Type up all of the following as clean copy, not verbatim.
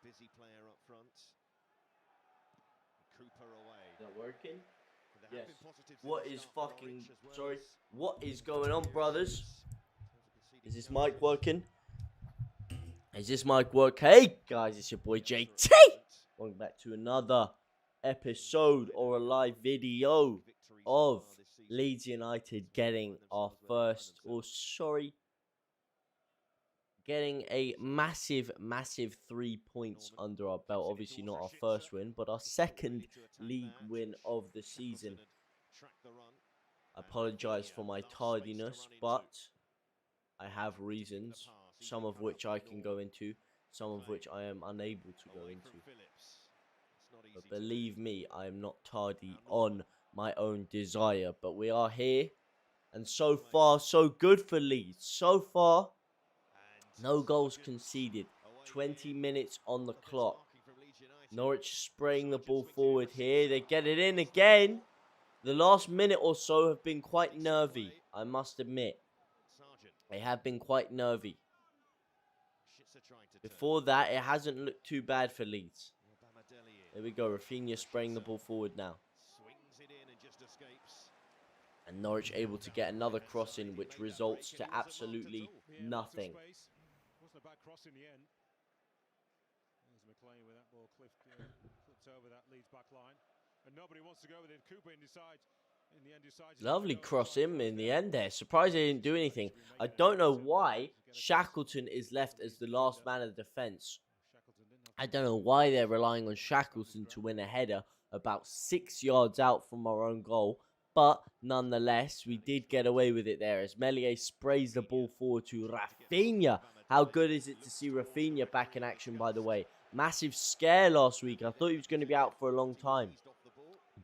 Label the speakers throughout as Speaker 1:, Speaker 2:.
Speaker 1: busy player up front. Cooper away.
Speaker 2: Is that working?
Speaker 1: There
Speaker 2: Yes.
Speaker 1: have been positives in
Speaker 2: What
Speaker 1: the
Speaker 2: is
Speaker 1: start for
Speaker 2: fucking...
Speaker 1: Norwich as well
Speaker 2: Sorry.
Speaker 1: as
Speaker 2: What is going on, brothers? Is this
Speaker 1: conceding
Speaker 2: mic working? Is this mic work? Hey, guys, it's your boy JT. Welcome back to another episode or a live video of Leeds United getting our first, getting a massive 3 points under our belt. Obviously not our first win, but our second league win of the season. I apologise for my tardiness, but I have reasons, some of which I can go into, some of which I am unable to go into. But believe me, I am not tardy on my own desire. But we are here, and so far, so good for Leeds. So far, no goals conceded. 20 minutes on the clock. Norwich spraying the ball forward here. They get it in again. The last minute or so have been quite nervy, I must admit. They have been quite nervy. Before that, it hasn't looked too bad for Leeds. There we go, RAPHINHA spraying the ball forward now. And Norwich able to get another cross in, which results to absolutely nothing.
Speaker 3: Wasn't a bad cross in the end. There's McLean with that ball clipped over that Leeds back line. And nobody wants to go with it. Cooper decides.
Speaker 2: Lovely cross in the end there. Surprised they didn't do anything. I don't know why Shackleton is left as the last man of the defence. I don't know why they're relying on Shackleton to win a header about 6 yards out from our own goal. But nonetheless, we did get away with it there as Meslier sprays the ball forward to RAPHINHA. How good is it to see RAPHINHA back in action, by the way? Massive scare last week. I thought he was going to be out for a long time.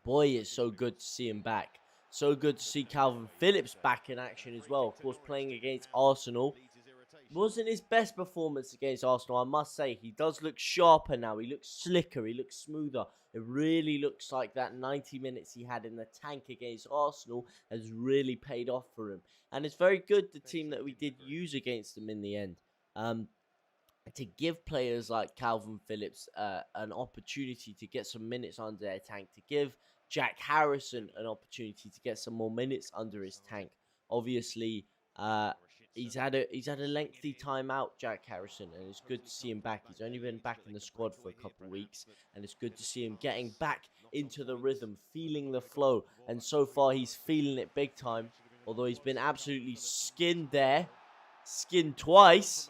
Speaker 2: Boy, it's so good to see him back. So good to see Calvin Phillips back in action as well. Of course, playing against Arsenal. Wasn't his best performance against Arsenal, I must say. He does look sharper now. He looks slicker. He looks smoother. It really looks like that 90 minutes he had in the tank against Arsenal has really paid off for him. And it's very good, the team that we did use against them in the end. To give players like Calvin Phillips an opportunity to get some minutes under their tank, to give Jack Harrison an opportunity to get some more minutes under his tank. Obviously, he's had a lengthy time out, Jack Harrison, and it's good to see him back. He's only been back in the squad for a couple of weeks, and it's good to see him getting back into the rhythm, feeling the flow, and so far he's feeling it big time, although he's been absolutely skinned there, skinned twice.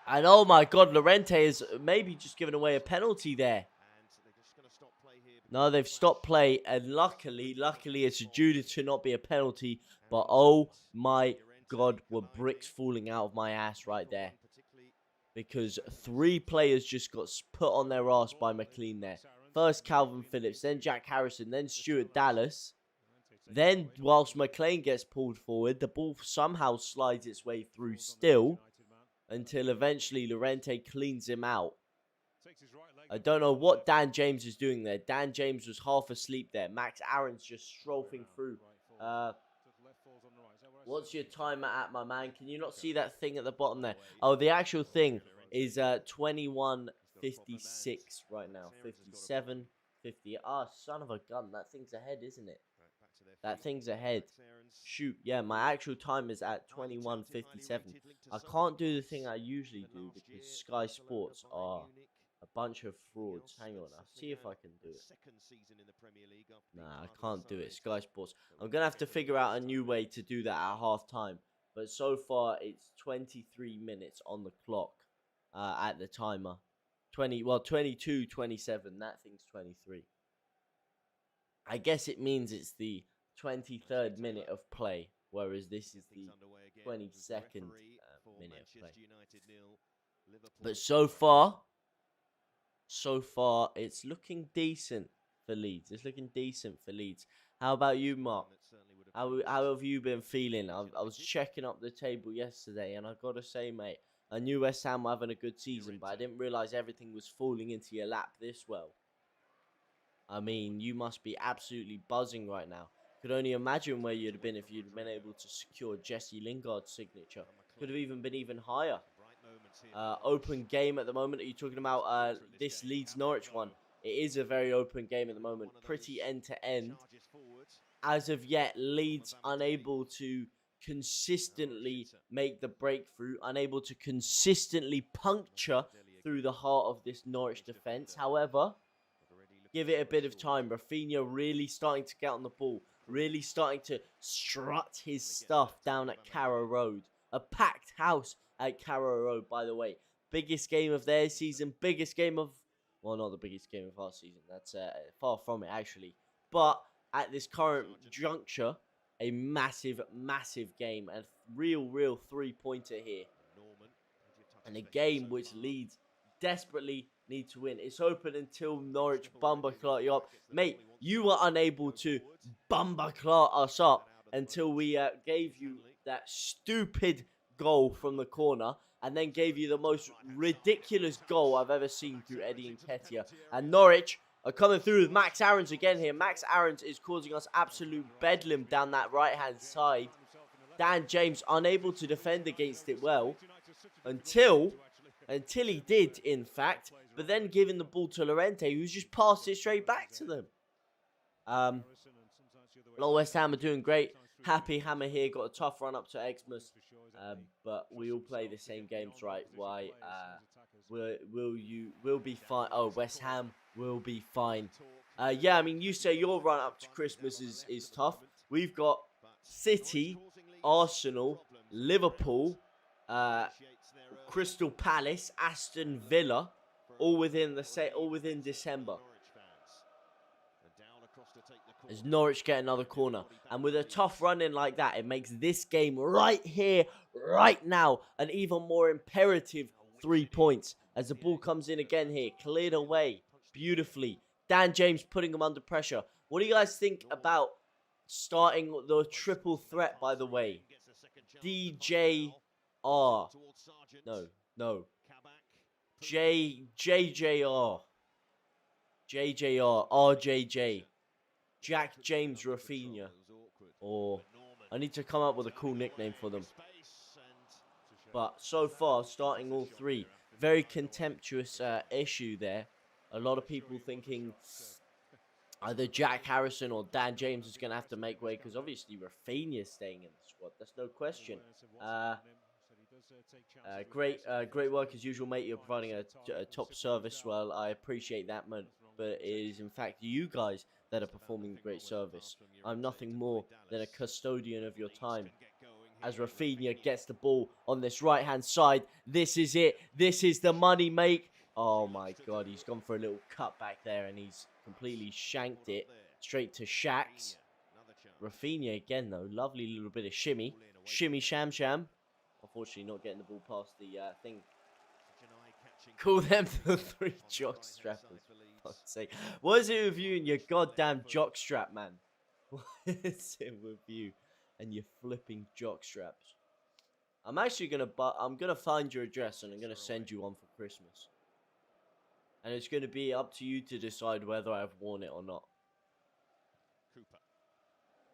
Speaker 2: And oh my god, Llorente is maybe just giving away a penalty there. No, they've stopped play, and luckily it's adjudged to not be a penalty. But oh my god, were bricks falling out of my ass right there. Because 3 players just got put on their ass by McLean there. First Calvin Phillips, then Jack Harrison, then Stuart Dallas. Then, whilst McLean gets pulled forward, the ball somehow slides its way through still. Until eventually Llorente cleans him out. I don't know what Dan James is doing there. Dan James was half asleep there. Max Aaron's just strafing through. What's your timer at, my man? Can you not see that thing at the bottom there? Oh, the actual thing is 21:56 right now. 57, 50. Ah, son of a gun. That thing's ahead, isn't it? That thing's ahead. Shoot, yeah, my actual time is at 21:57. I can't do the thing I usually do because Sky Sports are a bunch of frauds. Hang on, I'll see if I can do it. Nah, I can't do it. Sky Sports. I'm going to have to figure out a new way to do that at half time. But so far, it's 23 minutes on the clock at the timer. 22:27. That thing's 23. I guess it means it's the 23rd minute of play, whereas this is the 22nd minute of play. But so far, it's looking decent for Leeds. It's looking decent for Leeds. How about you, Mark? How have you been feeling? I was checking up the table yesterday, and I got to say, mate, I knew West Ham were having a good season, but I didn't realise everything was falling into your lap this well. I mean, you must be absolutely buzzing right now. Could only imagine where you'd have been if you'd been able to secure Jesse Lingard's signature. Could have even been even higher. open game at the moment. Are you talking about this Leeds Norwich one? It is a very open game at the moment, pretty end to end. As of yet, Leeds unable to consistently make the breakthrough, unable to consistently puncture through the heart of this Norwich defence. However, give it a bit of time. RAPHINHA really starting to get on the ball, really starting to strut his stuff down at Carrow Road. A packed house at Carrow Road, by the way. Biggest game of their season, biggest game of... Well, not the biggest game of our season. That's far from it, actually. But at this current juncture, a massive, massive game. A real three-pointer here. And a game which Leeds desperately need to win. It's open until Norwich bumper-clot you up. Mate, you were unable to bumper-clot us up until we gave you that stupid goal from the corner, and then gave you the most ridiculous goal I've ever seen through Eddie Nketiah. And Norwich are coming through with Max Aarons again here. Max Aarons is causing us absolute bedlam down that right-hand side. Dan James unable to defend against it well until he did, in fact, but then giving the ball to Llorente, who's just passed it straight back to them. West Ham are doing great. Happy Hammer here got a tough run up to Xmas, but we all play the same games, right? Why? We'll be fine. Oh, West Ham will be fine. Yeah, I mean, you say your run up to Christmas is tough. We've got City, Arsenal, Liverpool, Crystal Palace, Aston Villa, all within December. As Norwich get another corner, and with a tough run in like that, it makes this game right here, right now, an even more imperative 3 points. As the ball comes in again here, cleared away beautifully. Dan James putting him under pressure. What do you guys think about starting the triple threat? By the way, JJR, RJJ, Jack James RAPHINHA, or I need to come up with a cool nickname for them. But so far, starting all three, very contemptuous issue there. A lot of people thinking either Jack Harrison or Dan James is going to have to make way, because obviously RAPHINHA is staying in the squad. That's no question. Great work as usual, mate. You're providing a top service. Well, I appreciate that, man. But it is in fact you guys that are performing great service. I'm nothing more than a custodian of your time. As RAPHINHA gets the ball on this right-hand side, this is it. This is the money make. Oh my God, he's gone for a little cut back there, and he's completely shanked it straight to Shax. RAPHINHA again though, lovely little bit of shimmy sham. Unfortunately, not getting the ball past the thing. Call them the three jock strappers. What is it with you and your goddamn jock strap, man? What is it with you and your flipping jock straps? I'm actually gonna find your address and I'm gonna send you one for Christmas. And it's gonna be up to you to decide whether I've worn it or not.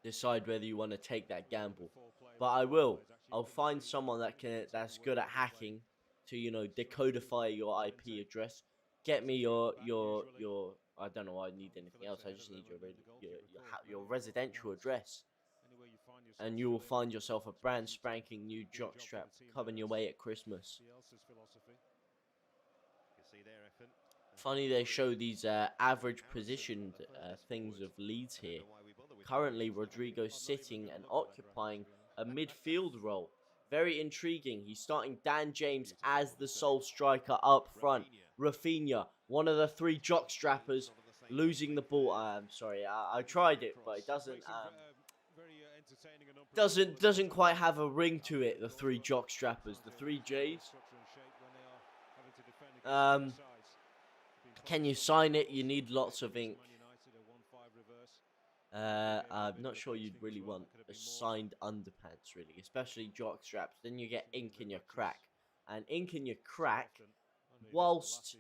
Speaker 2: Decide whether you want to take that gamble. But I will. I'll find someone that's good at hacking to, you know, decodify your IP address. Get me your I don't know why I need anything else. I just need your residential address. And you will find yourself a brand spanking new jockstrap coming your way at Christmas. Funny they show these average positioned things of Leeds here. Currently, Rodrigo sitting and occupying a midfield role. Very intriguing. He's starting Dan James as the sole striker up front. RAPHINHA, one of the three jockstrappers, losing the ball. I'm sorry, I tried it, but it doesn't quite have a ring to it. The three jockstrappers, the three J's. Can you sign it? You need lots of ink. I'm not sure you'd really want a signed underpants, really, especially jock straps. Then you get ink in your crack, and ink in your crack, whilst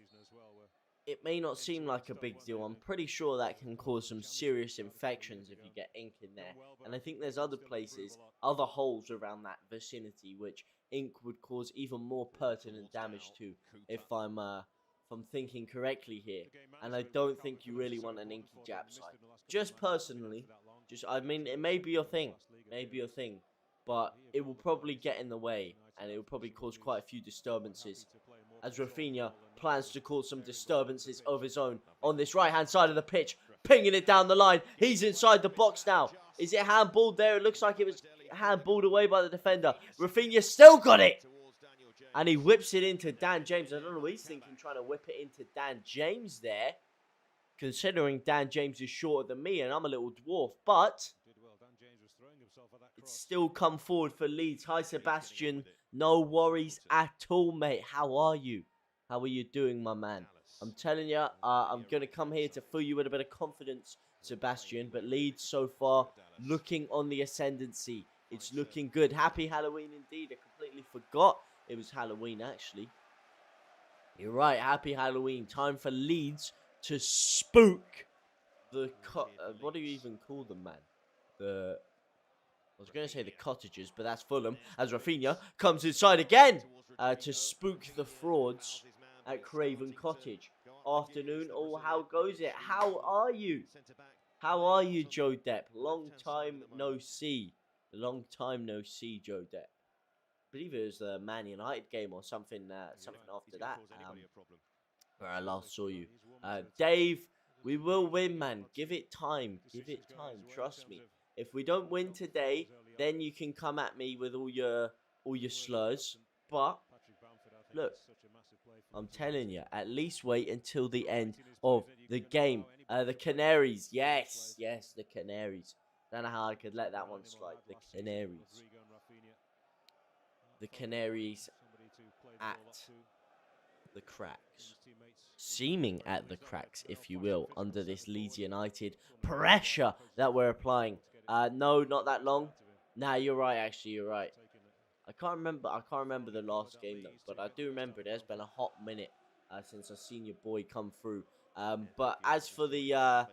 Speaker 2: it may not seem like a big deal, I'm pretty sure that can cause some serious infections if you get ink in there. And I think there's other places, other holes around that vicinity, which ink would cause even more pertinent damage to, if I'm thinking correctly here. And I don't think you really want an inky jab side. Just personally, I mean, it may be your thing, but it will probably get in the way, and it will probably cause quite a few disturbances, as RAPHINHA plans to cause some disturbances of his own on this right-hand side of the pitch, pinging it down the line. He's inside the box now. Is it handballed there? It looks like it was handballed away by the defender. RAPHINHA still got it! And he whips it into Dan James. I don't know what he's thinking, trying to whip it into Dan James there, considering Dan James is shorter than me and I'm a little dwarf. But it's still come forward for Leeds. Hi, Sebastian. No worries at all, mate. How are you? How are you doing, my man? I'm telling you, I'm going to come here to fill you with a bit of confidence, Sebastian. But Leeds so far looking on the ascendancy. It's looking good. Happy Halloween indeed. I completely forgot it was Halloween, actually. You're right. Happy Halloween. Time for Leeds to spook the... what do you even call them, man? I was going to say the cottagers, but that's Fulham. As RAPHINHA comes inside again to spook the frauds at Craven Cottage. Afternoon. Oh, how goes it? How are you? How are you, Joe Depp? Long time no see. Long time no see, Joe Depp. I believe it was the Man United game or something after that, where I last saw you. Dave, we will win, man. Give it time. Give it time. Trust me. If we don't win today, then you can come at me with all your slurs. But look, I'm telling you, at least wait until the end of the game. The Canaries, yes, the Canaries. Don't know how I could let that one slide. The Canaries. The Canaries at the cracks. Seeming at the cracks, if you will, under this Leeds United pressure that we're applying. No, not that long. Nah, you're right, actually, you're right. I can't remember the last game, though, but I do remember there's been a hot minute since I've seen your boy come through. But as for the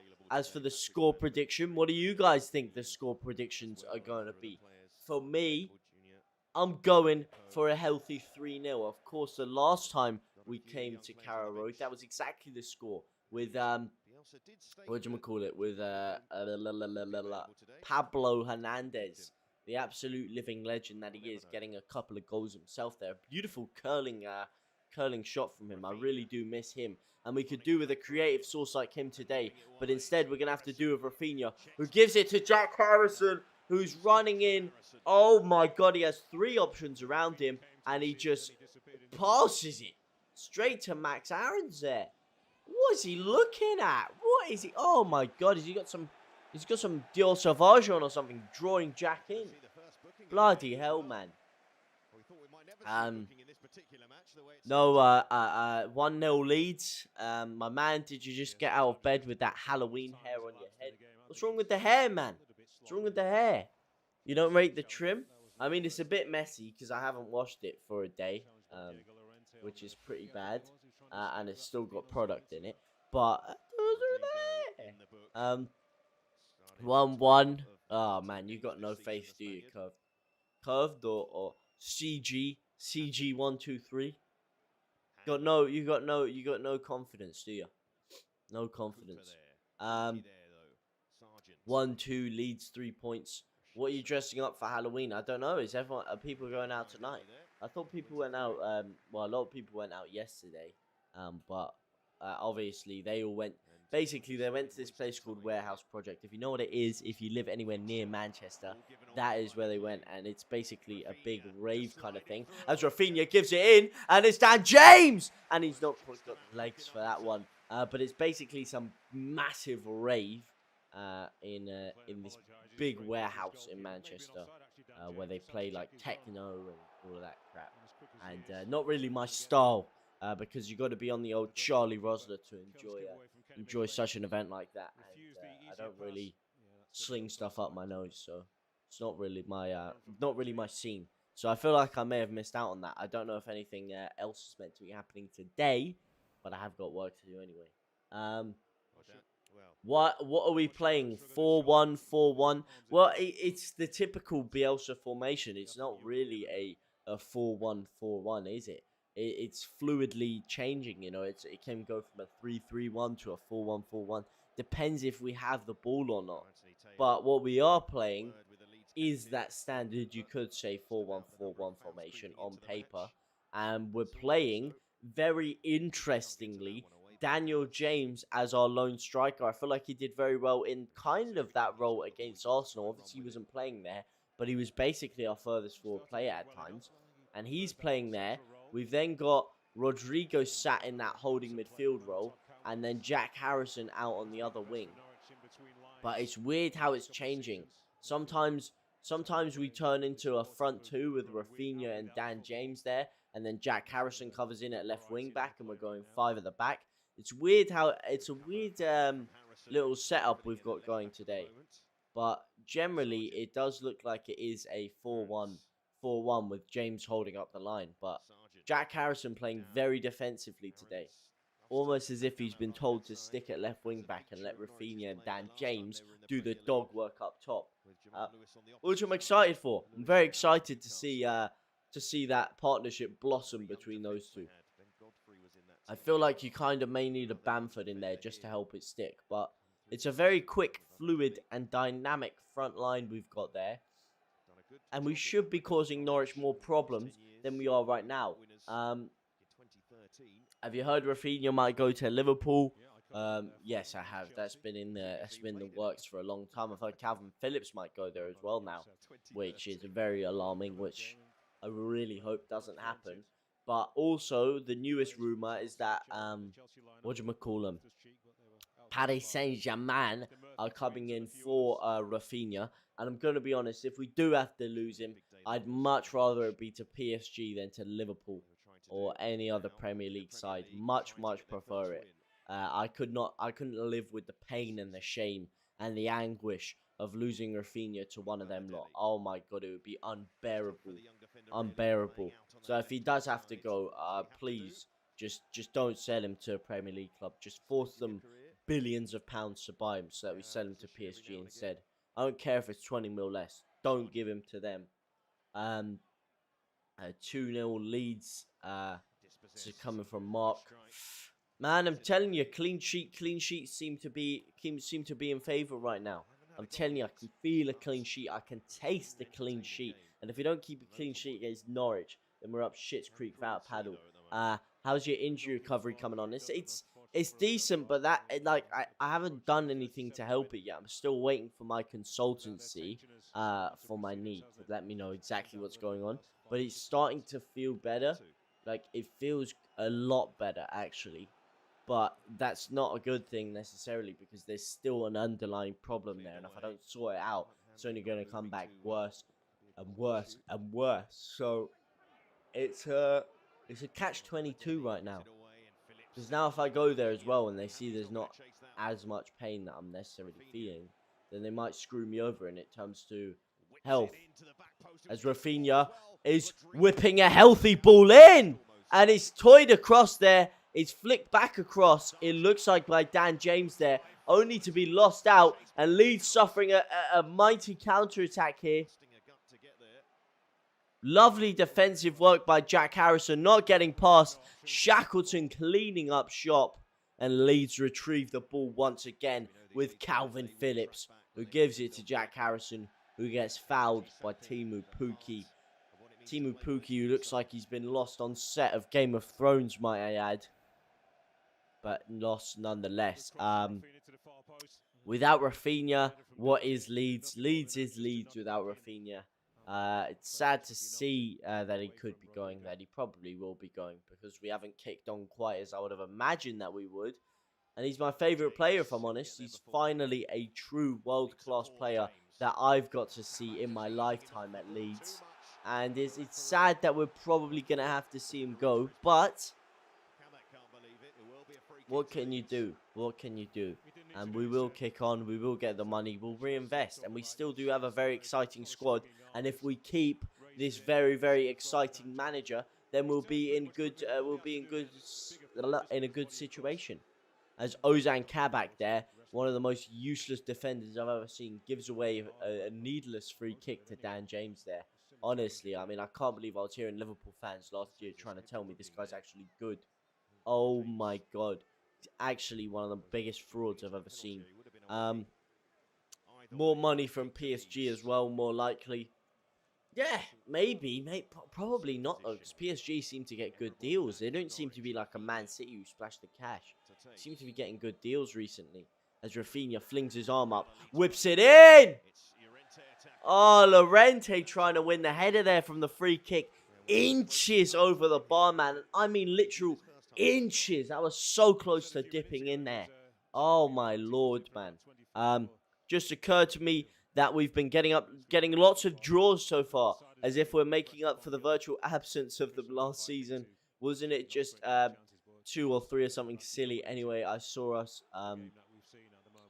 Speaker 2: score prediction, what do you guys think the score predictions are going to be? For me, I'm going for a healthy 3-0. Of course, the last time we came to Carrow Road, that was exactly the score with with Pablo Hernandez, the absolute living legend that he is, getting a couple of goals himself there. Beautiful curling shot from him. I really do miss him. And we could do with a creative source like him today, but instead we're going to have to do with RAPHINHA, who gives it to Jack Harrison, who's running in. Oh my god, he has 3 options around him, and he just passes it straight to Max Aarons there. What is he looking at? What is he? Oh my god, he's got some Dior Sauvage on or something, drawing Jack in. Bloody hell, man. No, 1-0 Leeds. My man, did you just get out of bed with that Halloween hair on your head? What's wrong with the hair, man? What's wrong with the hair? You don't rate the trim? I mean, it's a bit messy because I haven't washed it for a day, which is pretty bad, and it's still got product in it. But 1-1. Oh man, you got no faith, do you? Curved or CG 123. You got no confidence, do you? No confidence. 1-2 Leeds 3 points. What are you dressing up for Halloween? I don't know. Are people going out tonight? I thought people went out. Well, a lot of people went out yesterday. But obviously they all went. Basically, they went to this place called Warehouse Project. If you know what it is, if you live anywhere near Manchester, that is where they went. And it's basically a big rave kind of thing. As RAPHINHA gives it in, and it's Dan James! And he's not got legs for that one. But it's basically some massive rave in this big warehouse in Manchester, where they play like techno and all of that crap. And not really my style. Because you got to be on the old Charlie Rosler to enjoy such an event like that. And I don't really sling stuff up my nose, so it's not really my scene. So I feel like I may have missed out on that. I don't know if anything else is meant to be happening today, but I have got work to do anyway. What are we playing? 4-1, 4-1. Well, it's the typical Bielsa formation. It's not really a 4-1-4-1, is it? It's fluidly changing, you know. It can go from a 3-3-1 to a 4-1-4-1. Depends if we have the ball or not. But what we are playing is that standard, you could say, 4-1-4-1 formation on paper. And we're playing, very interestingly, Daniel James as our lone striker. I feel like he did very well in kind of that role against Arsenal. Obviously, he wasn't playing there, but he was basically our furthest forward player at times. And he's playing there. We've then got Rodrigo sat in that holding midfield role, and then Jack Harrison out on the other wing. But it's weird how it's changing. Sometimes we turn into a front two with Raphinha and Dan James there, and then Jack Harrison covers in at left wing back, and we're going 5 at the back. It's weird how it's a weird little setup we've got going today. But generally, it does look like it is a 4-1-4-1 with James holding up the line. But Jack Harrison playing very defensively today. Almost as if he's been told to stick at left wing back and let Raphinha and Dan James do the dog work up top. Which I'm excited for. I'm very excited to see that partnership blossom between those two. I feel like you kind of may need a Bamford in there just to help it stick. But it's a very quick, fluid and dynamic front line we've got there. And we should be causing Norwich more problems than we are right now. Have you heard Raphinha might go to Liverpool? Yes, I have. That's been in the works for a long time. I've heard Calvin Phillips might go there as well now, which is very alarming, which I really hope doesn't happen. But also, the newest rumour is that, Paris Saint-Germain are coming in for Raphinha. And I'm going to be honest, if we do have to lose him, I'd much rather it be to PSG than to Liverpool or any other Premier League side. Much prefer it. I couldn't live with the pain and the shame and the anguish of losing Raphinha to one of them lot. Oh my god, it would be unbearable. So if he does have to go, please just don't sell him to a Premier League club. Just force them billions of pounds to buy him so that we sell him to PSG instead. I don't care if it's 20 mil less. Don't give him to them. 2-0 Leeds coming from Mark. Man, I'm telling you, clean sheets seem to be in favour right now. I'm telling you, I can feel a clean sheet. I can taste the clean sheet. And if we don't keep a clean sheet against Norwich, then we're up shit's creek without a paddle. How's your injury recovery coming on? It's decent, but I haven't done anything to help it yet. I'm still waiting for my consultancy for my knee to let me know exactly what's going on. But it's starting to feel better. Like, it feels a lot better, actually. But that's not a good thing necessarily, because there's still an underlying problem there. And if I don't sort it out, it's only going to come back worse and worse and worse. So it's a catch-22 right now. Because now if I go there as well and they see there's not as much pain that I'm necessarily feeling, then they might screw me over in it comes to health. As Raphinha is whipping a healthy ball in. And it's toyed across there. It's flicked back across. It looks like by Dan James there. Only to be lost out. And Leeds suffering a mighty counter-attack here. Lovely defensive work by Jack Harrison. Not getting past. Shackleton cleaning up shop. And Leeds retrieve the ball once again with Calvin Phillips, who gives it to Jack Harrison, who gets fouled by Teemu Pukki. Teemu Pukki, who looks like he's been lost on set of Game of Thrones, might I add. But lost nonetheless. Without Raphinha, what is Leeds? Leeds is Leeds without Raphinha. It's sad to see that he could be going, that he probably will be going, because we haven't kicked on quite as I would have imagined that we would. And he's my favourite player, if I'm honest. He's finally a true world-class player that I've got to see in my lifetime at Leeds. And it's sad that we're probably going to have to see him go, but what can you do? What can you do? And we will kick on, we will get the money, we'll reinvest, and we still do have a very exciting squad. And if we keep this very, very exciting manager, then we'll be in a good situation. As Ozan Kabak there, one of the most useless defenders I've ever seen, gives away a needless free kick to Dan James there. Honestly, I mean, I can't believe I was hearing Liverpool fans last year trying to tell me this guy's actually good. Oh my god. He's actually one of the biggest frauds I've ever seen. More money from PSG as well, more likely. Yeah, maybe, probably not though, because PSG seem to get good deals. They don't seem to be like a Man City who splash the cash. They seem to be getting good deals recently. As Rafinha flings his arm up, whips it in! Oh, Llorente trying to win the header there from the free kick. Inches over the bar, man. I mean, literal inches. That was so close to dipping in there. Oh, my lord, man. Just occurred to me that we've been getting lots of draws so far, as if we're making up for the virtual absence of them last season. Wasn't it just 2 or 3 or something silly? Anyway, I saw us.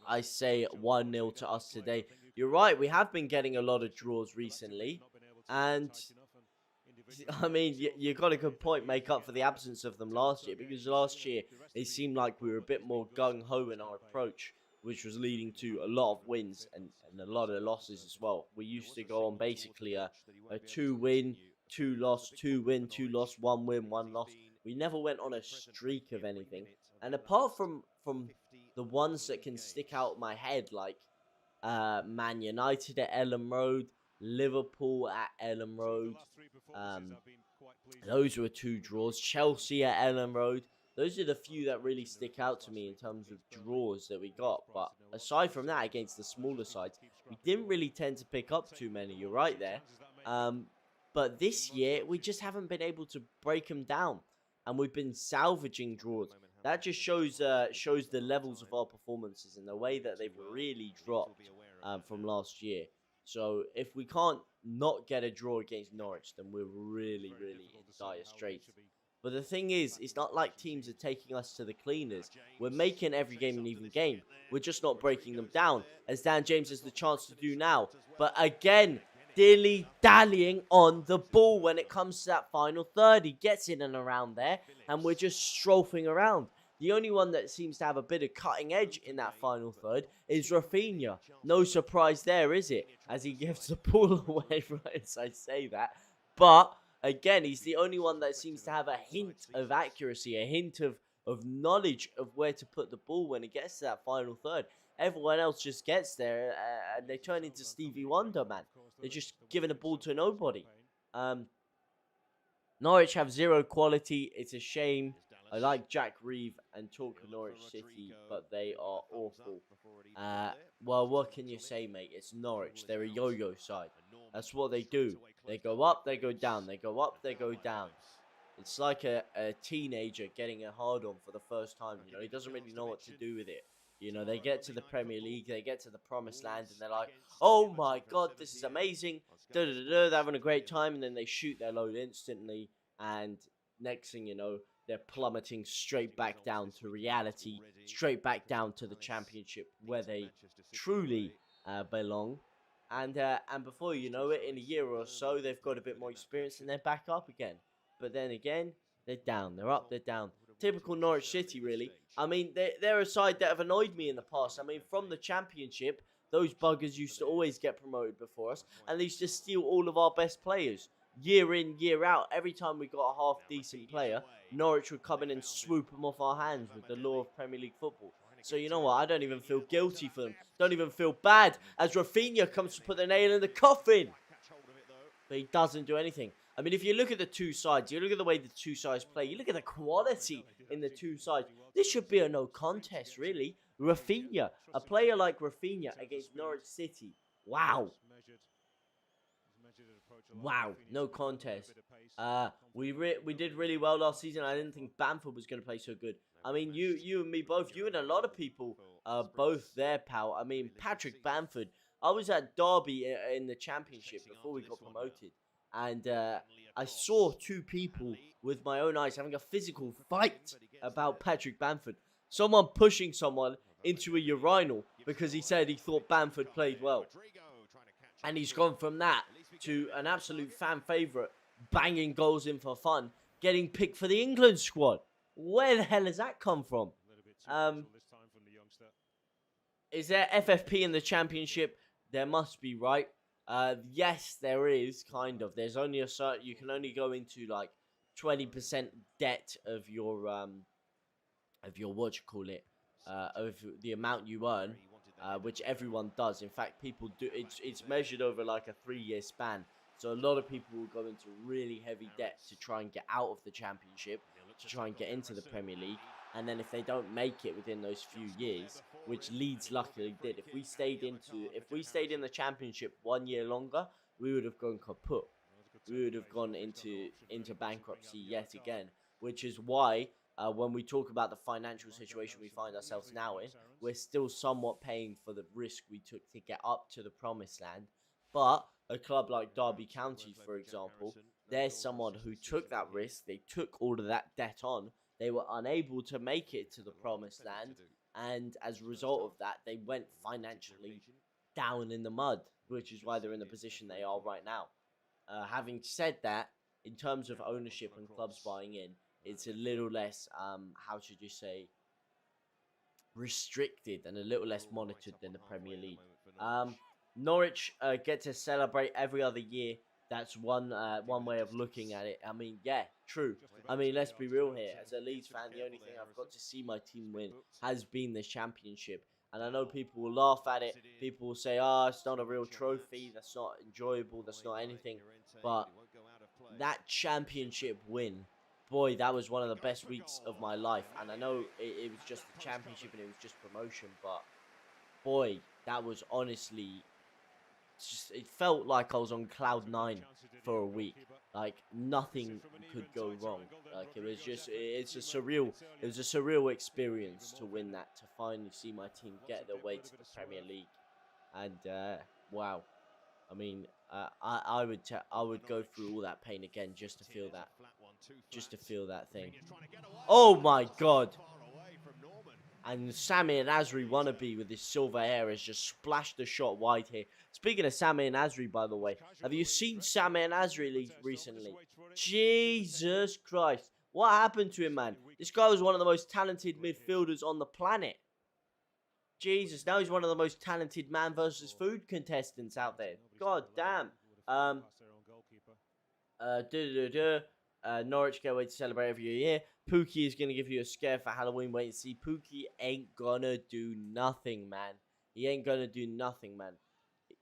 Speaker 2: I say 1-0 to us today. You're right, we have been getting a lot of draws recently. And, I mean, you got a good point, make up for the absence of them last year. Because last year, it seemed like we were a bit more gung-ho in our approach, which was leading to a lot of wins and a lot of losses as well. We used to go on basically a 2-win, 2-loss, 2-win, 2-loss, 1-win, 1-loss. We never went on a streak of anything. And apart from the ones that can stick out my head, like Man United at Ellen Road, Liverpool at Ellen Road, those were 2 draws. Chelsea at Ellen Road. Those are the few that really stick out to me in terms of draws that we got. But aside from that, against the smaller sides, we didn't really tend to pick up too many. You're right there. But this year, we just haven't been able to break them down. And we've been salvaging draws. That just shows the levels of our performances and the way that they've really dropped from last year. So if we can't not get a draw against Norwich, then we're really, really in dire straits. But the thing is, it's not like teams are taking us to the cleaners. We're making every game an even game. We're just not breaking them down, as Dan James has the chance to do now. But again, dilly-dallying on the ball when it comes to that final third. He gets in and around there, and we're just strafing around. The only one that seems to have a bit of cutting edge in that final third is Raphinha. No surprise there, is it? As he gives the ball away, right as I say that. But, again, he's the only one that seems to have a hint of accuracy, a hint of knowledge of where to put the ball when it gets to that final third. Everyone else just gets there and they turn into Stevie Wonder, man. They're just giving the ball to nobody. Norwich have 0 quality. It's a shame. I like Jack Reeve and talk of Norwich City, but they are awful. Well, what can you say, mate? It's Norwich. They're a yo-yo side. That's what they do. They go up, they go down. They go up, they go down. It's like a teenager getting a hard-on for the first time. You know, he doesn't really know what to do with it. You know, they get to the Premier League, they get to the promised land, and they're like, oh my god, this is amazing. They're having a great time, and then they shoot their load instantly, and next thing you know, they're plummeting straight back down to reality, straight back down to the Championship, where they truly belong. And before you know it, in a year or so, they've got a bit more experience, and they're back up again. But then again, they're down, they're up, they're down. Typical Norwich City, really. I mean, they're a side that have annoyed me in the past. I mean, from the Championship, those buggers used to always get promoted before us, and they used to steal all of our best players. Year in, year out, every time we got a half-decent player, Norwich would come in and swoop them off our hands with the law of Premier League football. So you know what, I don't even feel guilty for them. Don't even feel bad as Raphinha comes to put the nail in the coffin. But he doesn't do anything. I mean, if you look at the two sides, you look at the way the two sides play, you look at the quality in the two sides, this should be a no contest, really. Raphinha, a player like Raphinha against Norwich City. Wow. Wow, no contest. We did really well last season. I didn't think Bamford was going to play so good. I mean, you and me both, you and a lot of people both there, pal. I mean, Patrick Bamford. I was at Derby in the Championship before we got promoted. And I saw 2 people with my own eyes having a physical fight about Patrick Bamford. Someone pushing someone into a urinal because he said he thought Bamford played well. And he's gone from that to an absolute fan favourite, banging goals in for fun, getting picked for the England squad. Where the hell has that come from? Is there FFP in the Championship? There must be, right? Yes, there is kind of. There's only a certain. You can only go into like 20% debt of your of the amount you earn, which everyone does. In fact, people do. It's measured over like a 3-year span. So a lot of people will go into really heavy debt to try and get out of the Championship, to try and get into the Premier League. And then if they don't make it within those few years, which Leeds luckily did, if we stayed in the Championship 1 year longer, we would have gone kaput. We would have gone into bankruptcy yet again, which is why when we talk about the financial situation we find ourselves now in, we're still somewhat paying for the risk we took to get up to the promised land. But a club like Derby County, for example, there's someone who took that risk. They took all of that debt on. They were unable to make it to the promised land, and as a result of that, they went financially down in the mud, which is why they're in the position they are right now. Having said that, in terms of ownership and clubs buying in, it's a little less, how should you say, restricted and a little less monitored than the Premier League. Norwich get to celebrate every other year. That's one way of looking at it. I mean, yeah, true. I mean, let's be real here. As a Leeds fan, the only thing I've got to see my team win has been this Championship. And I know people will laugh at it. People will say, it's not a real trophy. That's not enjoyable. That's not anything. But that Championship win, boy, that was one of the best weeks of my life. And I know it was just the Championship and it was just promotion. But, boy, that was honestly... it felt like I was on cloud 9 for a week. Like nothing could go wrong. Like it was a surreal experience to win that, to finally see my team get their way to the Premier League. And wow, I mean, I would go through all that pain again just to feel that thing. Oh my God. And Sami and Asri wannabe with his silver hair has just splashed the shot wide here. Speaking of Sami and Asri, by the way, have you seen Sami and Asri recently? Jesus Christ. What happened to him, man? This guy was one of the most talented midfielders on the planet. Jesus, now he's one of the most talented man versus food contestants out there. God damn. Norwich get away to celebrate every year. Pookie is going to give you a scare for Halloween. Wait and see. Pookie ain't gonna do nothing, man. He ain't gonna do nothing, man.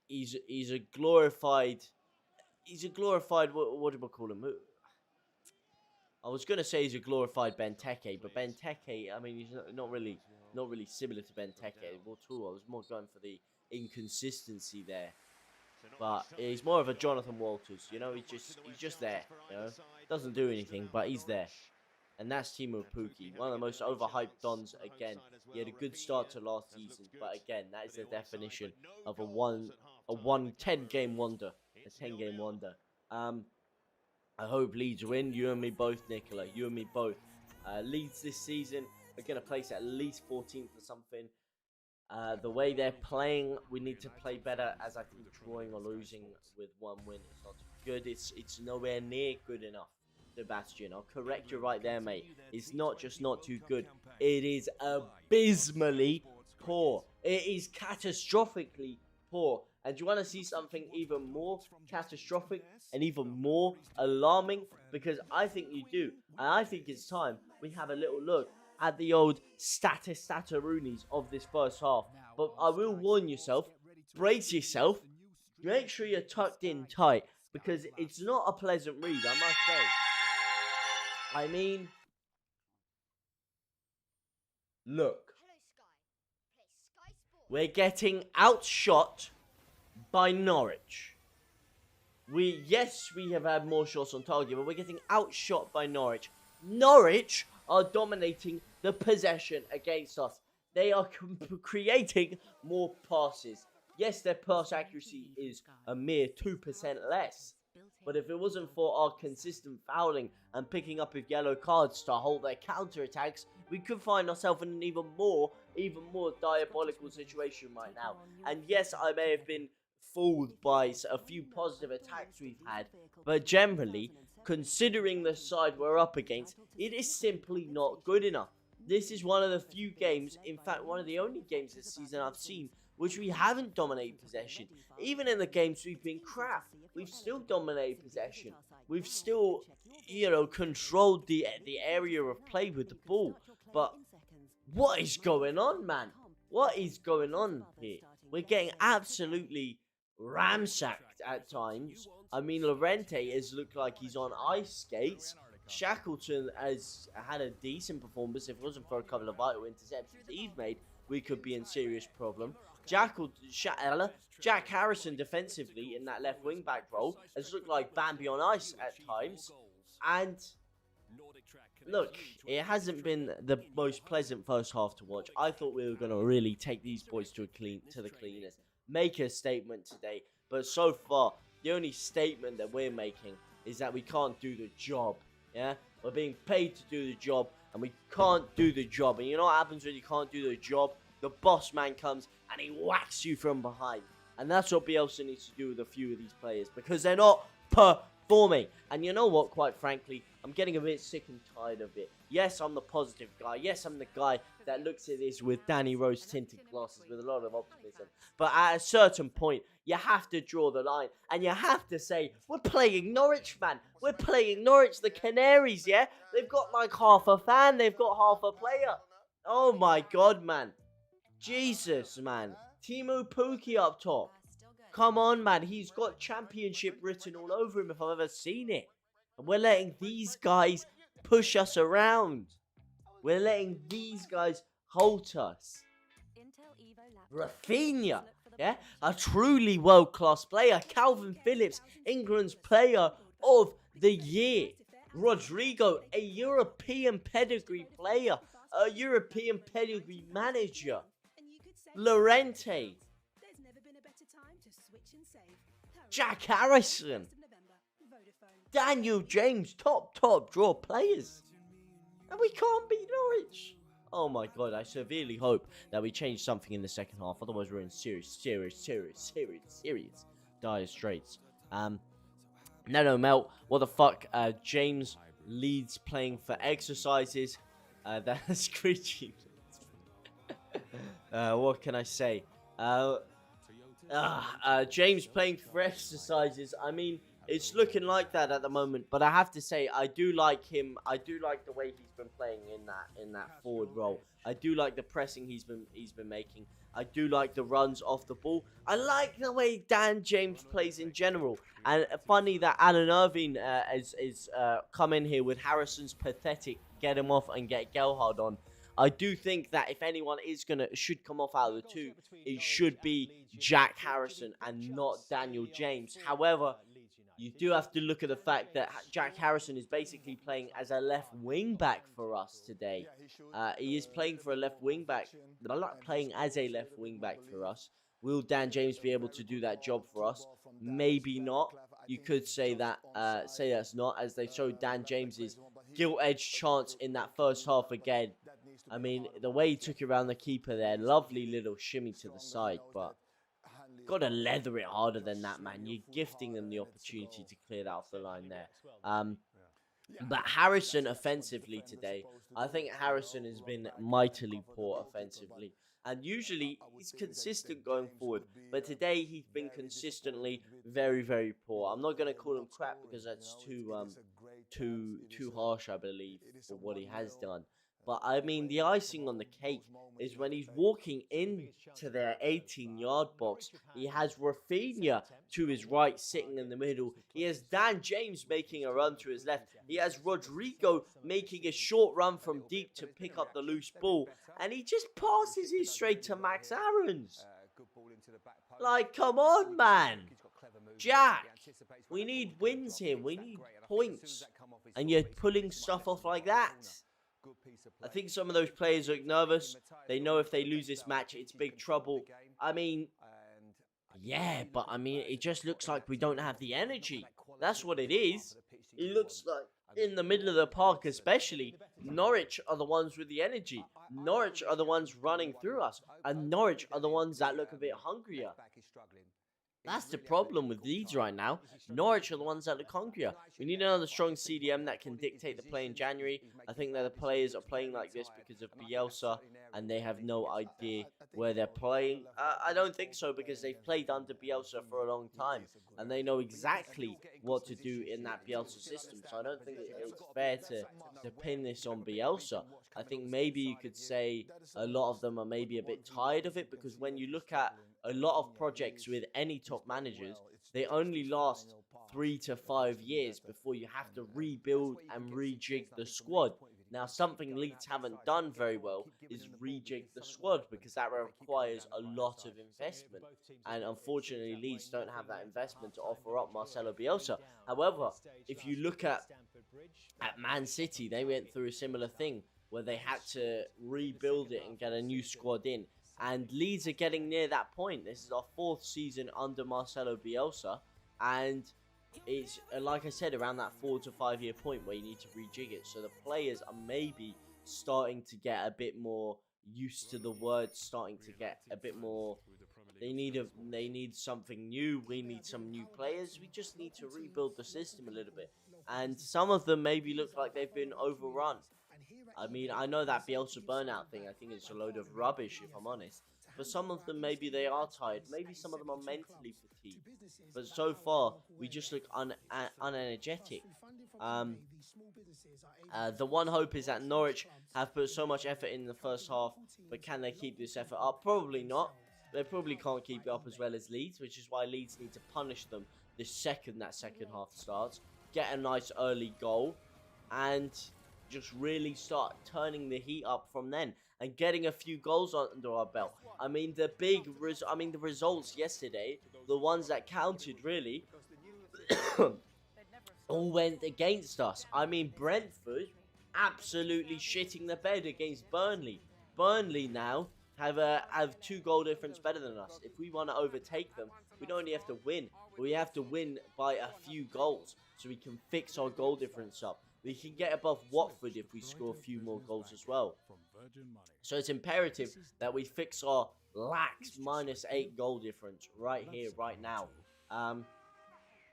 Speaker 2: He's a glorified... What do we call him? I was going to say he's a glorified Benteke, but Benteke, I mean, he's not really similar to Benteke. I was more going for the inconsistency there. But he's more of a Jonathan Walters, you know, he's just there, you know. Doesn't do anything, but he's there. And that's Timo Pukki, one of the most overhyped dons again. He had a good start to last season, but again, that is the definition of a 10-game wonder. A 10-game wonder. I hope Leeds win. You and me both, Nicola. You and me both. Leeds this season are going to place at least 14th or something. The way they're playing, we need to play better, as I think drawing or losing with one win is not good. It's nowhere near good enough, Sebastian. I'll correct you right there, mate. It's not just not too good. It is abysmally poor. It is catastrophically poor. And do you want to see something even more catastrophic and even more alarming? Because I think you do. And I think it's time we have a little look at the old stataroonies of this first half. But I will warn yourself, brace yourself, make sure you're tucked in tight, because it's not a pleasant read, I must say. I mean, look, we're getting outshot by Norwich. Yes, we have had more shots on target, but we're getting outshot by Norwich. Norwich are dominating the possession against us. They are creating more passes. Yes, their pass accuracy is a mere 2% less. But if it wasn't for our consistent fouling and picking up with yellow cards to hold their counter-attacks, we could find ourselves in an even more diabolical situation right now. And yes, I may have been fooled by a few positive attacks we've had, but generally, considering the side we're up against, it is simply not good enough. This is one of the few games, in fact one of the only games this season I've seen which we haven't dominated possession. Even in the games we've been crap, we've still dominated possession. We've still, controlled the area of play with the ball. But what is going on, man? What is going on here? We're getting absolutely ramsacked at times. I mean, Llorente has looked like he's on ice skates. Shackleton has had a decent performance. If it wasn't for a couple of vital interceptions he's made, we could be in serious problem. Jack Harrison defensively in that left wing back role has looked like Bambi on ice at times. And look, it hasn't been the most pleasant first half to watch. I thought we were going to really take these boys to the cleaners, make a statement today. But so far, the only statement that we're making is that we can't do the job. Yeah, we're being paid to do the job, and we can't do the job. And you know what happens when you can't do the job? The boss man comes and he whacks you from behind. And that's what Bielsa needs to do with a few of these players, because they're not performing. And you know what, quite frankly, I'm getting a bit sick and tired of it. Yes, I'm the positive guy. Yes, I'm the guy that looks at this with Danny Rose tinted glasses with a lot of optimism. But at a certain point, you have to draw the line. And you have to say, we're playing Norwich, man. We're playing Norwich, the Canaries, yeah? They've got like half a fan. They've got half a player. Oh my God, man. Jesus, man. Timo Pukki up top. Come on, man. He's got championship written all over him if I've ever seen it. And we're letting these guys push us around. We're letting these guys halt us. RAPHINHA, yeah? A truly world-class player. Calvin Phillips, England's player of the year. RODRIGO, a European pedigree player. A European pedigree manager. Llorente. Jack Harrison. Daniel James, top draw players. And we can't beat Norwich. Oh my God, I severely hope that we change something in the second half. Otherwise, we're in serious dire straits. No, Mel, what the fuck? James Leeds playing for exercises. That's screeching. What can I say? James playing for exercises. I mean, it's looking like that at the moment, but I have to say I do like him. I do like the way he's been playing in that forward role. I do like the pressing he's been making. I do like the runs off the ball. I like the way Dan James plays in general. And funny that Alan Irvine is come in here with Harrison's pathetic get him off and get Gelhard on. I do think that if anyone should come off out of the two, it should be Jack Harrison and not Daniel James. However, you do have to look at the fact that Jack Harrison is basically playing as a left wing back for us today. He is playing for a left wing back. Playing as a left wing back for us. Will Dan James be able to do that job for us? Maybe not. You could say that. Say that's not, as they showed Dan James's gilt-edged chance in that first half again. I mean, the way he took it around the keeper there, lovely little shimmy to the side, but got to leather it harder than that, man. You're gifting them the opportunity to clear that off the line there. But Harrison offensively today, I think Harrison has been mightily poor offensively. And usually he's consistent going forward. But today he's been consistently very, very poor. I'm not going to call him crap because that's too harsh, I believe, for what he has done. But, I mean, the icing on the cake is when he's walking into their 18-yard box. He has RAPHINHA to his right, sitting in the middle. He has Dan James making a run to his left. He has RODRIGO making a short run from deep to pick up the loose ball. And he just passes it straight to Max Aarons. Like, come on, man. Jack, we need wins here. We need points. And you're pulling stuff off like that. I think some of those players look nervous. They know if they lose this match, it's big trouble. I mean, yeah, but I mean, it just looks like we don't have the energy. That's what it is. It looks like in the middle of the park especially, Norwich are the ones with the energy. Norwich are the ones running through us. And Norwich are the ones that look a bit hungrier. That's the problem with Leeds right now. Norwich are the ones that are conquer. We need another strong CDM that can dictate the play in January. I think that the players are playing like this because of Bielsa and they have no idea where they're playing. I don't think so, because they've played under Bielsa for a long time and they know exactly what to do in that Bielsa system. So I don't think it's fair to pin this on Bielsa. I think maybe you could say a lot of them are maybe a bit tired of it, because when you look at a lot of projects with any top managers, they only last 3 to 5 years before you have to rebuild and rejig the squad. Now, something Leeds haven't done very well is rejig the squad, because that requires a lot of investment. And unfortunately, Leeds don't have that investment to offer up Marcelo Bielsa. However, if you look at Man City, they went through a similar thing where they had to rebuild it and get a new squad in. And Leeds are getting near that point. This is our 4th season under Marcelo Bielsa. And it's, like I said, around that 4 to 5 year point where you need to rejig it. So the players are maybe starting to get a bit more used to the word, starting to get a bit more. They need something new. We need some new players. We just need to rebuild the system a little bit. And some of them maybe look like they've been overrun. I mean, I know that Bielsa burnout thing, I think it's a load of rubbish, if I'm honest. But some of them, maybe they are tired. Maybe some of them are mentally fatigued. But so far, we just look unenergetic. The one hope is that Norwich have put so much effort in the first half, but can they keep this effort up? Probably not. They probably can't keep it up as well as Leeds, which is why Leeds need to punish them the second that second half starts. Get a nice early goal, and just really start turning the heat up from then and getting a few goals under our belt. I mean, the results yesterday, the ones that counted really, all went against us. I mean, Brentford absolutely shitting the bed against Burnley. Burnley now have 2 goal difference better than us. If we want to overtake them, we don't only have to win, but we have to win by a few goals so we can fix our goal difference up. We can get above Watford if we score a few more goals as well. So it's imperative that we fix our lax -8 goal difference right here, right now.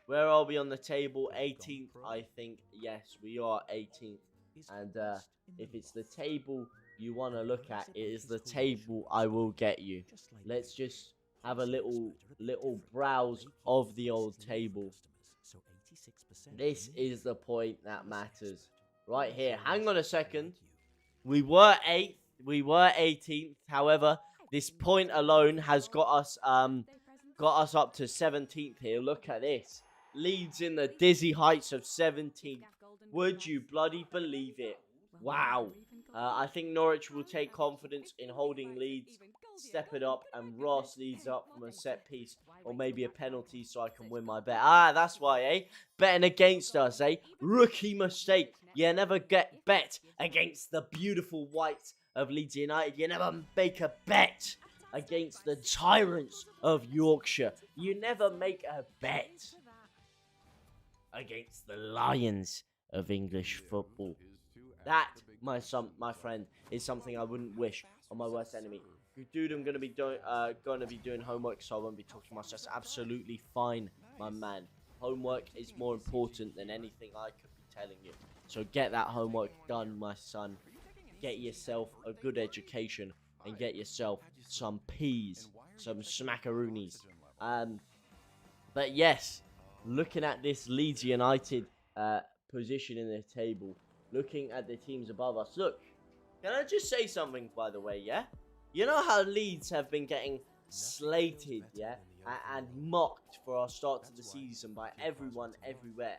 Speaker 2: Where are we on the table? 18th, I think. Yes, we are 18th. And if it's the table you want to look at, it is the table I will get you. Let's just have a little browse of the old table. This is the point that matters. Right here. Hang on a second. We were 8th. We were 18th. However, this point alone has got us up to 17th here. Look at this. Leeds in the dizzy heights of 17th. Would you bloody believe it? Wow. I think Norwich will take confidence in holding Leeds, step it up, and Ross Leeds up from a set piece or maybe a penalty so I can win my bet. Ah, that's why, eh? Betting against us, eh? Rookie mistake. You never bet against the beautiful whites of Leeds United. You never make a bet against the tyrants of Yorkshire. You never make a bet against the lions of English football. That, my friend, is something I wouldn't wish on my worst enemy. Dude, I'm gonna be doing homework, so I won't be talking much. That's absolutely fine, my man. Homework is more important than anything I could be telling you. So get that homework done, my son. Get yourself a good education and get yourself some peas, some smackaroonies. But yes, looking at this Leeds United position in the table, looking at the teams above us. Look, can I just say something, by the way, yeah? You know how Leeds have been getting slated, yeah, and mocked for our start to the season by everyone, everywhere.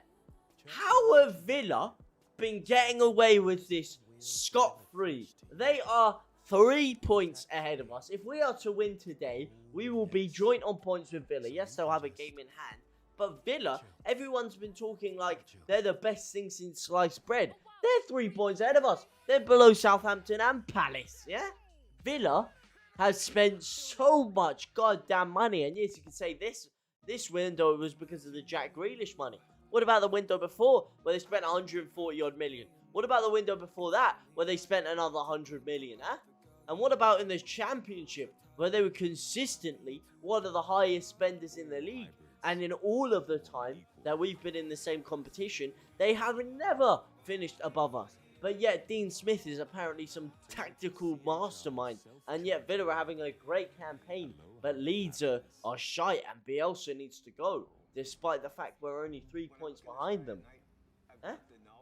Speaker 2: How have Villa been getting away with this scot-free? They are 3 points ahead of us. If we are to win today, we will be joint on points with Villa. Yes, they'll have a game in hand. But Villa, everyone's been talking like they're the best thing since sliced bread. They're 3 points ahead of us. They're below Southampton and Palace, yeah? Villa has spent so much goddamn money. And yes, you can say this window was because of the Jack Grealish money. What about the window before, where they spent 140 odd million? What about the window before that, where they spent another 100 million, huh? And what about in the Championship, where they were consistently one of the highest spenders in the league? And in all of the time that we've been in the same competition, they have never finished above us. But yet Dean Smith is apparently some tactical mastermind. And yet Villa are having a great campaign. But Leeds are shite and Bielsa needs to go. Despite the fact we're only 3 points behind them. Huh?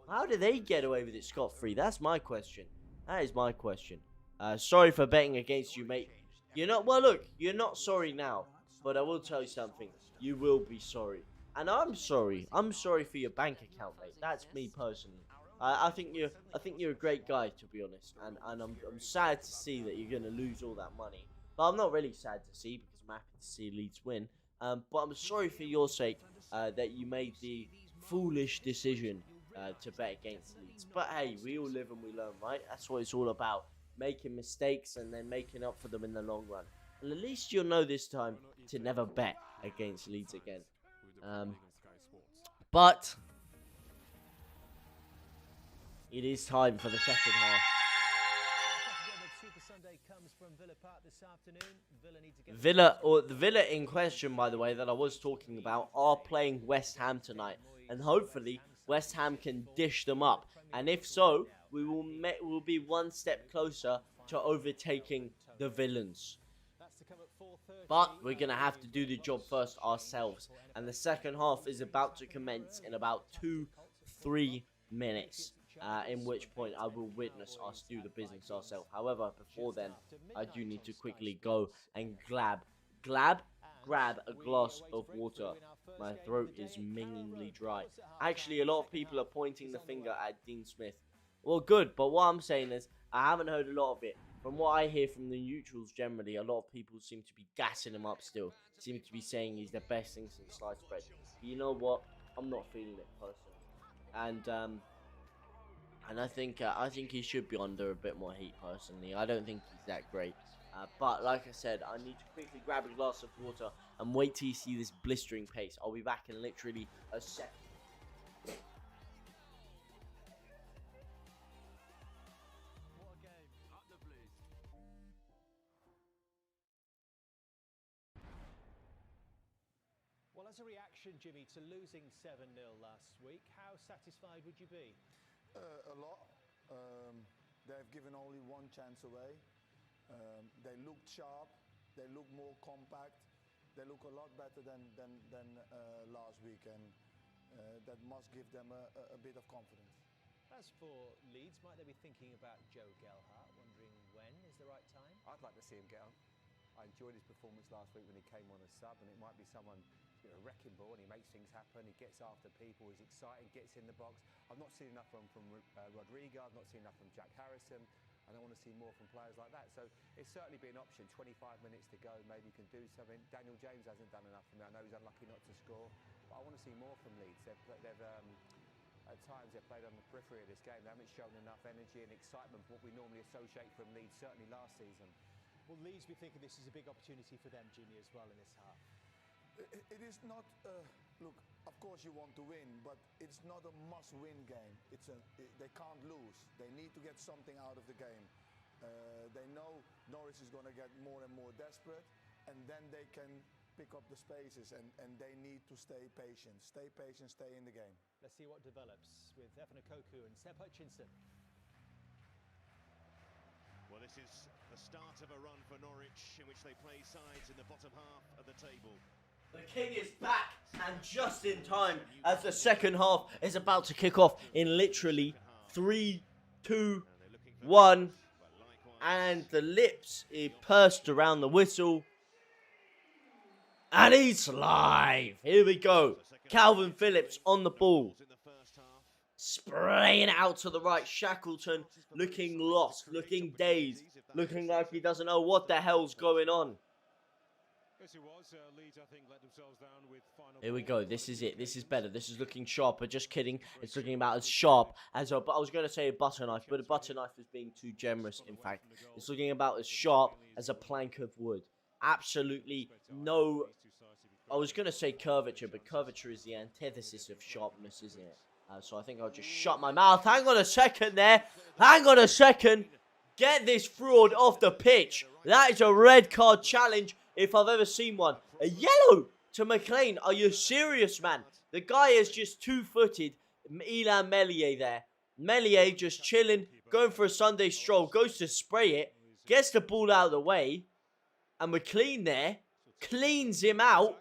Speaker 2: How do they get away with it scot-free? That's my question. That is my question. Sorry for betting against you, mate. Well, look, you're not sorry now. But I will tell you something. You will be sorry. And I'm sorry. I'm sorry for your bank account, mate. That's me personally. I think you're a great guy, to be honest. And I'm sad to see that you're going to lose all that money. But I'm not really sad to see because I'm happy to see Leeds win. But I'm sorry for your sake that you made the foolish decision to bet against Leeds. But hey, we all live and we learn, right? That's what it's all about. Making mistakes and then making up for them in the long run. And at least you'll know this time to never bet against Leeds again. But it is time for the second half. The Villa in question, by the way, that I was talking about, are playing West Ham tonight. And hopefully, West Ham can dish them up. And if so, we will be one step closer to overtaking the Villains. But we're going to have to do the job first ourselves. And the second half is about to commence in about 2-3 minutes. In which point I will witness us do the business ourselves. However, before then, I do need to quickly go and grab a glass of water. My throat is mingingly dry. Actually, a lot of people are pointing the finger at Dean Smith. Well, good, but what I'm saying is, I haven't heard a lot of it. From what I hear from the neutrals generally, a lot of people seem to be gassing him up still. Seem to be saying he's the best thing since sliced bread. But you know what? I'm not feeling it personally. And I think he should be under a bit more heat personally. I don't think he's that great. But like I said, I need to quickly grab a glass of water and wait till you see this blistering pace. I'll be back in literally a second.
Speaker 1: Well, as a reaction, Jimmy, to losing 7-0 last week, how satisfied would you be?
Speaker 4: A lot. They've given only one chance away. They looked sharp. They look more compact. They look a lot better than last week, and that must give them a bit of confidence.
Speaker 1: As for Leeds, might they be thinking about Joe Gelhardt, wondering when is the right time?
Speaker 5: I'd like to see him get on. I enjoyed his performance last week when he came on as sub, and it might be someone, a wrecking ball, and he makes things happen. He gets after people, he's exciting, gets in the box. I've not seen enough from Rodrigo. I've not seen enough from Jack Harrison, and I want to see more from players like that. So it's certainly be an option. 25 minutes to go, maybe you can do something. Daniel James hasn't done enough for me. I know he's unlucky not to score, but I want to see more from Leeds. At times they've played on the periphery of this game. They haven't shown enough energy and excitement for what we normally associate from Leeds, certainly last season.
Speaker 1: Will Leeds be thinking this is a big opportunity for them, Jimmy, as well in this half?
Speaker 4: It is not. Look, of course you want to win, but it's not a must-win game. They can't lose. They need to get something out of the game. They know Norwich is going to get more and more desperate, and then they can pick up the spaces, and they need to stay patient. Stay patient, stay in the game.
Speaker 1: Let's see what develops with FPL CODE and Seb Hutchinson.
Speaker 3: Well, this is the start of a run for Norwich, in which they play sides in the bottom half of the table.
Speaker 2: The king is back, and just in time, as the second half is about to kick off in literally 3, 2, 1, and the lips are pursed around the whistle, and he's live. Here we go. Calvin Phillips on the ball, spraying it out to the right. Shackleton looking lost, looking dazed, looking like he doesn't know what the hell's going on. Here we go. This is it. This is better. This is looking sharper. Just kidding. It's looking about as sharp as but I was going to say a butter knife, but a butter knife is being too generous. In fact, it's looking about as sharp as a plank of wood. Absolutely no. I was going to say curvature, but curvature is the antithesis of sharpness, isn't it? So I think I'll just shut my mouth. Hang on a second there. Hang on a second. Get this fraud off the pitch. That is a red card challenge if I've ever seen one. A yellow to McLean. Are you serious, man? The guy is just two-footed. Ilan Meslier there. Meslier just chilling, going for a Sunday stroll. Goes to spray it. Gets the ball out of the way. And McLean there cleans him out.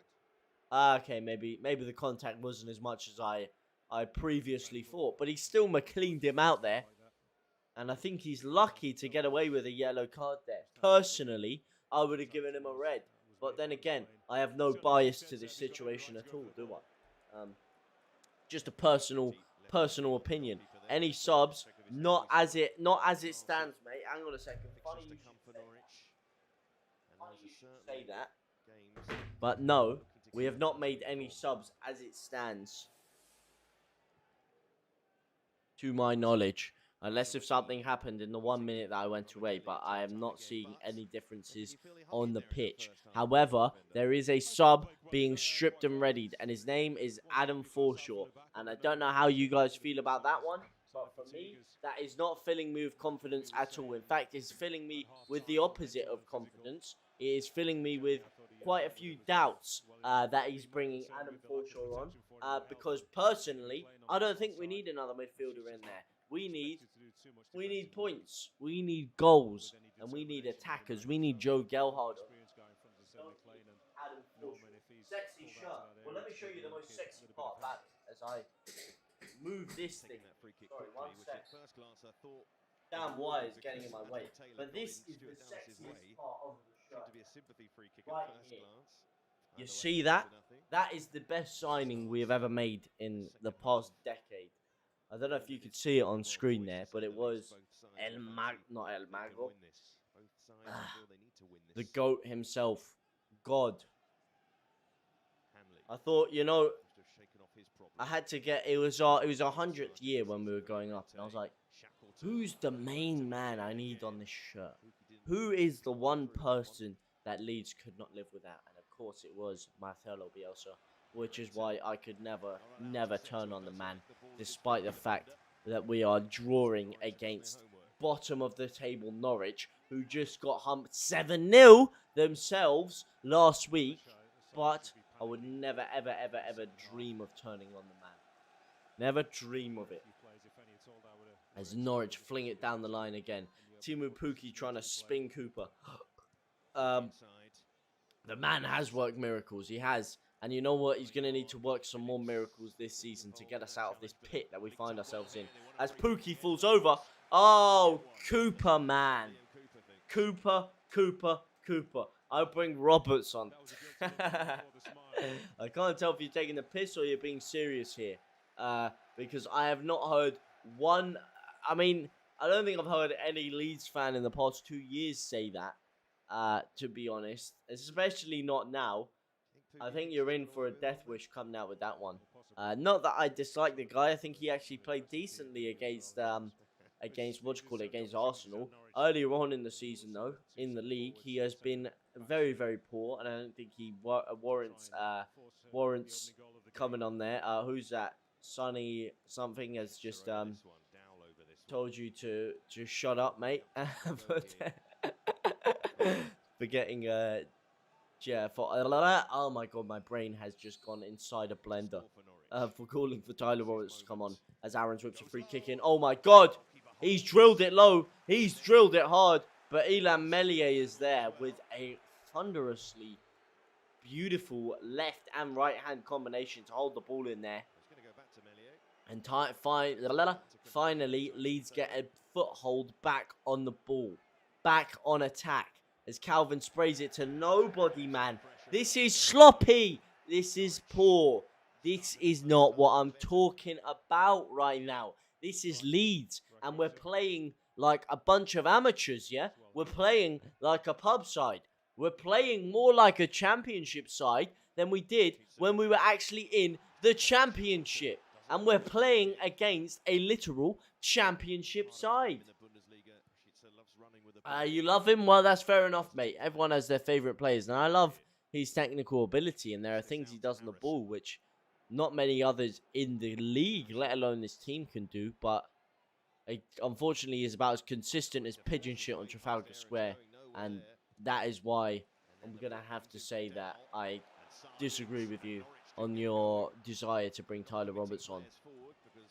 Speaker 2: Okay, maybe the contact wasn't as much as I previously thought. But he still McLeaned him out there. And I think he's lucky to get away with a yellow card there. Personally, I would have given him a red. But then again, I have no bias to this situation at all, do I? Just a personal opinion. Any subs, not as it stands, mate. Hang on a second. Funny you should say that. But no, we have not made any subs as it stands. To my knowledge. Unless if something happened in the 1 minute that I went away, but I am not seeing any differences on the pitch. However, there is a sub being stripped and readied, and his name is Adam Forshaw. And I don't know how you guys feel about that one, but for me, that is not filling me with confidence at all. In fact, it's filling me with the opposite of confidence. It is filling me with quite a few doubts that he's bringing Adam Forshaw on. Because personally, I don't think we need another midfielder in there. We need points. We need goals. And we need attackers. We need Joe Gelhardt. Sexy shirt. Well, let me show you the most sexy part about it as I move this thing. Sorry, 1 sec. Damn wire is getting in my way. But this is the sexiest part of the shirt. Right here. You see that? That is the best signing we have ever made in the past decade. I don't know if you could see it on screen there, but it was not El Mago. The GOAT himself. God. I thought, you know, I had to get, it was our 100th year when we were going up, and I was like, who's the main man I need on this shirt? Who is the one person that Leeds could not live without? And of course it was Marcelo Bielsa. Which is why I could never turn on the man, despite the fact that we are drawing against bottom of the table Norwich, who just got humped 7-0 themselves last week. But I would never, ever dream of turning on the man. Never dream of it. As Norwich fling it down the line again. Timu Pukki trying to spin Cooper. The man has worked miracles. He has. And you know what? He's going to need to work some more miracles this season to get us out of this pit that we find ourselves in. As Pukki falls over. Oh, Cooper, man. Cooper. I'll bring Roberts on. I can't tell if you're taking the piss or you're being serious here. Because I have not heard one... I mean, I don't think I've heard any Leeds fan in the past 2 years say that. To be honest. Especially not now. I think you're in for a death wish coming out with that one. Not that I dislike the guy. I think he actually played decently against against Arsenal. Earlier on in the season, though, in the league, he has been very, very poor, and I don't think he warrants coming on there. Who's that? Sonny something has just told you to shut up, mate. Forgetting yeah, oh my god, my brain has just gone inside a blender. For calling for Tyler Roberts to come on as Aaron's whips a free kick in. Oh my god, he's drilled it low, he's drilled it hard, but Ilan Meslier is there with a thunderously beautiful left and right hand combination to hold the ball in there. And finally, Leeds get a foothold back on the ball, back on attack. As Calvin sprays it to nobody, man. This is sloppy. This is poor. This is not what I'm talking about right now. This is Leeds. And we're playing like a bunch of amateurs, yeah? We're playing like a pub side. We're playing more like a championship side than we did when we were actually in the championship. And we're playing against a literal championship side. You love him? Well, that's fair enough, mate. Everyone has their favourite players. And I love his technical ability. And there are things he does on the ball which not many others in the league, let alone this team, can do. But unfortunately, is about as consistent as pigeon shit on Trafalgar Square. And that is why I'm going to have to say that I disagree with you on your desire to bring Tyler Roberts on,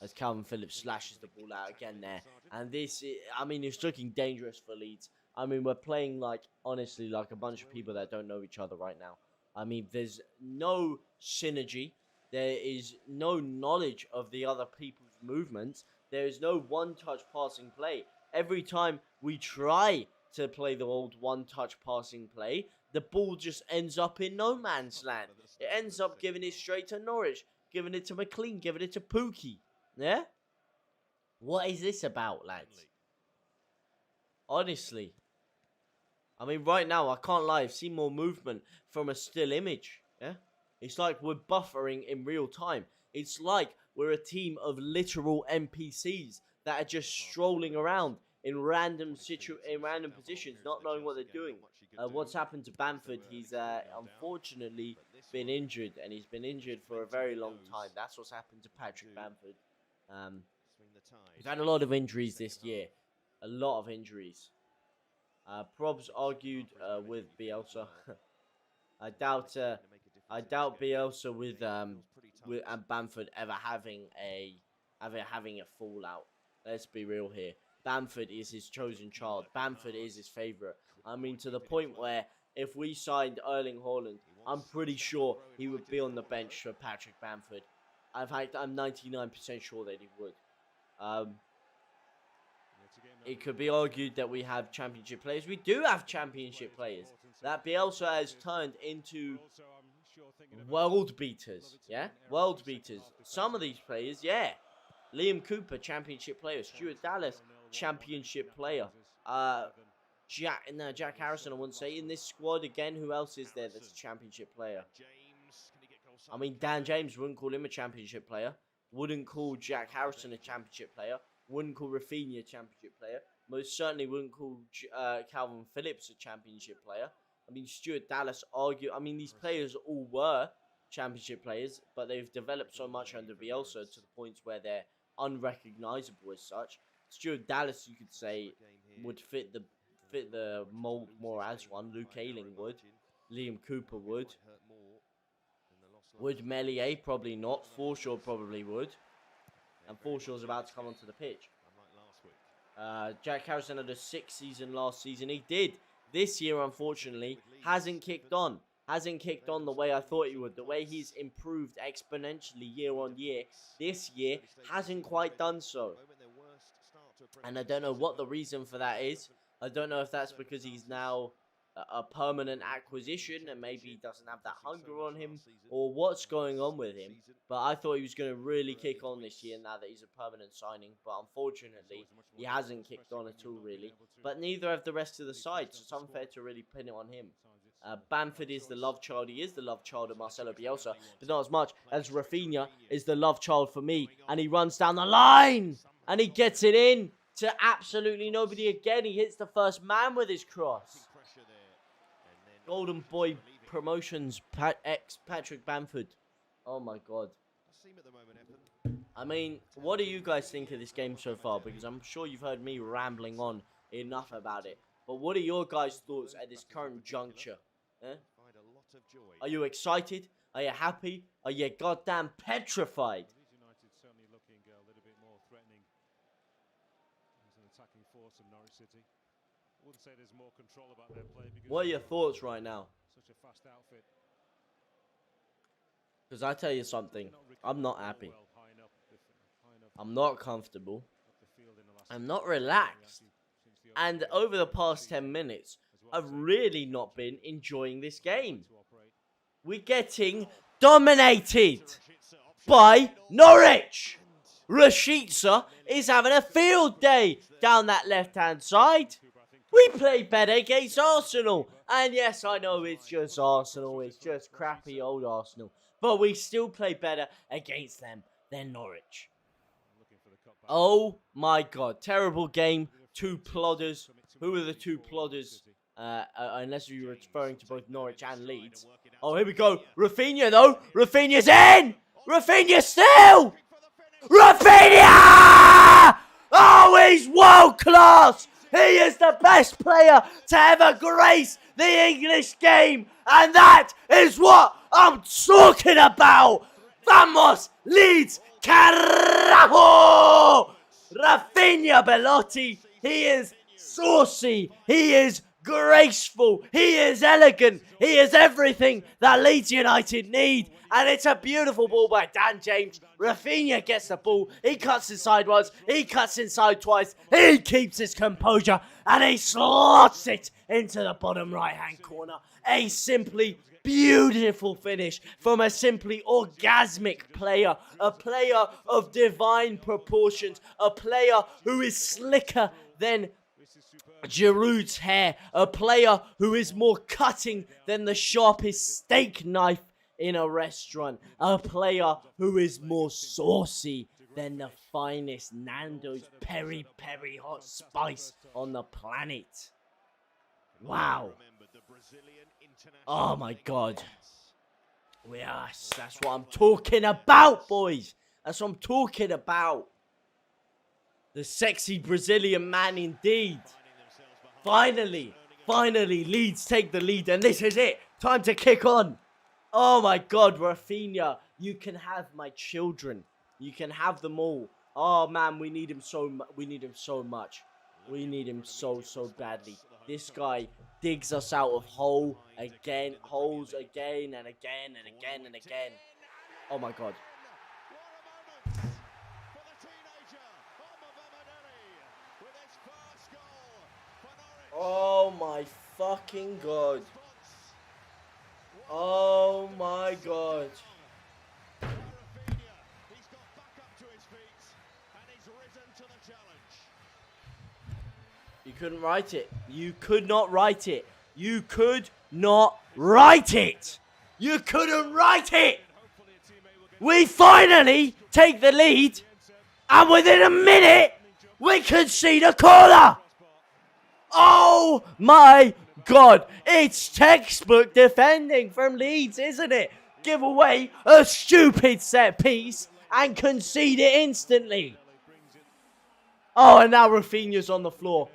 Speaker 2: as Calvin Phillips slashes the ball out again there. And this, I mean, it's looking dangerous for Leeds. I mean, we're playing like, honestly, like a bunch of people that don't know each other right now. I mean, there's no synergy. There is no knowledge of the other people's movements. There is no one-touch passing play. Every time we try to play the old one-touch passing play, the ball just ends up in no man's land. It ends up giving it straight to Norwich, giving it to McLean, giving it to Pookie. Yeah? What is this about, lads? Honestly. I mean, right now, I can't lie, I've seen more movement from a still image. Yeah? It's like we're buffering in real time. It's like we're a team of literal NPCs that are just strolling around in random positions, not knowing what they're doing. What's happened to Bamford? He's unfortunately been injured, and he's been injured for a very long time. That's what's happened to Patrick Bamford. We've had a lot of injuries this year. A lot of injuries. Probs argued with Bielsa. I doubt Bielsa with and Bamford ever having a fallout. Let's be real here. Bamford is his chosen child. Bamford is his favourite. I mean, to the point where if we signed Erling Haaland, I'm pretty sure he would be on the bench for Patrick Bamford. In fact, I'm 99% sure that he would. It could be argued that we have championship players. We do have championship players. That Bielsa has turned into world beaters. Yeah? World beaters. Some of these players, yeah. Liam Cooper, championship player. Stuart Dallas, championship player. Jack Harrison, I wouldn't say. In this squad, again, who else is there that's a championship player? I mean, Dan James wouldn't call him a championship player. Wouldn't call Jack Harrison a championship player. Wouldn't call Raphinha a championship player. Most certainly wouldn't call Calvin Phillips a championship player. I mean, Stuart Dallas I mean, these players all were championship players, but they've developed so much under Bielsa to the points where they're unrecognisable as such. Stuart Dallas, you could say, would fit the mold more as one. Luke Ayling would. Liam Cooper would. Would Melier? Probably not. Forshaw probably would. And Forshaw's about to come onto the pitch. Jack Harrison had a 6th season last season. He did. This year, unfortunately, hasn't kicked on. Hasn't kicked on the way I thought he would. The way he's improved exponentially year on year. This year, hasn't quite done so. And I don't know what the reason for that is. I don't know if that's because he's now a permanent acquisition and maybe he doesn't have that hunger on him, or what's going on with him. But I thought he was going to really kick on this year now that he's a permanent signing. But unfortunately, he hasn't kicked on at all, really. But neither have the rest of the side, so it's unfair to really pin it on him. Bamford is the love child. He is the love child of Marcelo Bielsa, but not as much as Raphinha is the love child for me. And he runs down the line, and he gets it in to absolutely nobody again. He hits the first man with his cross. Golden Boy Promotions, Patrick Bamford. Oh my God. I mean, what do you guys think of this game so far? Because I'm sure you've heard me rambling on enough about it. But what are your guys' thoughts at this current juncture? Eh? Are you excited? Are you happy? Are you goddamn petrified? What are your thoughts right now? Because I tell you something, I'm not happy. I'm not comfortable. I'm not relaxed. And over the past 10 minutes, I've really not been enjoying this game. We're getting dominated by Norwich. Rashica is having a field day down that left-hand side. We play better against Arsenal. And yes, I know it's just Arsenal. It's just crappy old Arsenal. But we still play better against them than Norwich. Oh my God. Terrible game. 2 plodders. Who are the 2 plodders? Unless you're referring to both Norwich and Leeds. Oh, here we go. Raphinha, though. Raphinha's in. Raphinha still. Raphinha! Oh Oh, he's world class. He is the best player to ever grace the English game. And that is what I'm talking about. Vamos, Leeds, carajo! Raphinha Belotti, he is saucy, he is graceful, he is elegant, he is everything that Leeds United need. And it's a beautiful ball by Dan James. Raphinha gets the ball, he cuts inside once, he cuts inside twice, he keeps his composure, and he slots it into the bottom right-hand corner. A simply beautiful finish from a simply orgasmic player, a player of divine proportions, a player who is slicker than Giroud's hair, a player who is more cutting than the sharpest steak knife in a restaurant, a player who is more saucy than the finest Nando's peri peri hot spice on the planet. Wow. Oh my God. Yes, that's what I'm talking about, boys. That's what I'm talking about. The sexy Brazilian man indeed. Finally, Leeds take the lead, and this is it. Time to kick on. Oh my God, Raphinha, you can have my children. You can have them all. Oh man, we need him so much. We need him so much. We need him so badly. This guy digs us out of holes again and again and again and again. Oh my God. Oh my fucking God. Oh my God. You couldn't write it. You could not write it. You could not write it. You couldn't write it. We finally take the lead, and within a minute, we concede a corner. Oh my God. It's textbook defending from Leeds, isn't it? Give away a stupid set piece and concede it instantly. Oh, and now Raphinha's on the floor.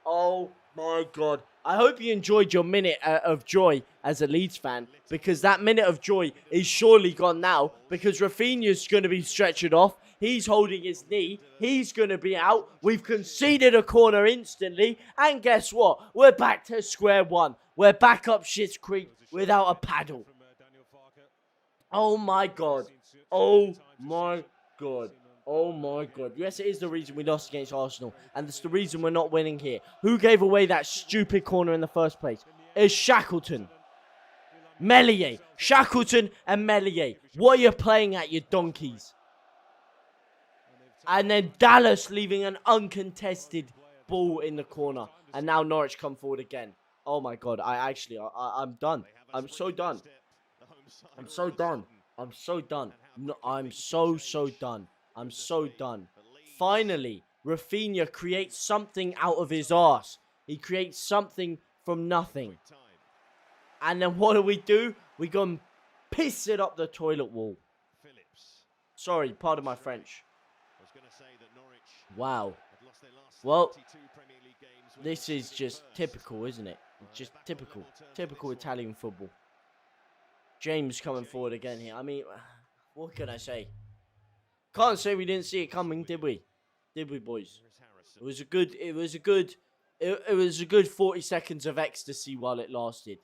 Speaker 2: Oh my God. I hope you enjoyed your minute of joy as a Leeds fan, because that minute of joy is surely gone now, because Raphinha's going to be stretched off. He's holding his knee. He's going to be out. We've conceded a corner instantly. And guess what? We're back to square one. We're back up Schitt's Creek without a paddle. Oh my God. Oh my God. Oh my God. Yes, it is the reason we lost against Arsenal. And it's the reason we're not winning here. Who gave away that stupid corner in the first place? It's Shackleton. Meslier. Shackleton and Meslier. What are you playing at, you donkeys? And then Dallas leaving an uncontested ball in the corner. And now Norwich come forward again. Oh my God. I'm done. I'm so done. I'm so done. I'm so done. No, I'm so done. I'm so done. Finally, Raphinha creates something out of his arse. He creates something from nothing. And then what do? We go and piss it up the toilet wall. Sorry, pardon my French. Wow. Well, this is just typical, isn't it? Just typical. Typical Italian football. James coming forward again here. I mean, what can I say? Can't say we didn't see it coming, did we? Did we, boys? It was a good 40 seconds of ecstasy while it lasted.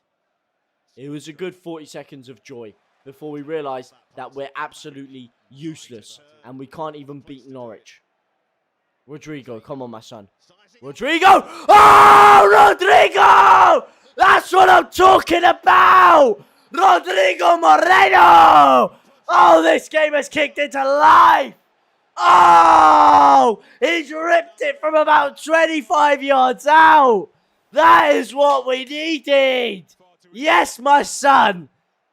Speaker 2: It was a good 40 seconds of joy before we realised that we're absolutely useless and we can't even beat Norwich. Rodrigo, come on, my son. Rodrigo! Oh, Rodrigo! That's what I'm talking about! Rodrigo Moreno! Oh, this game has kicked into life! Oh! He's ripped it from about 25 yards out! That is what we needed! Yes, my son!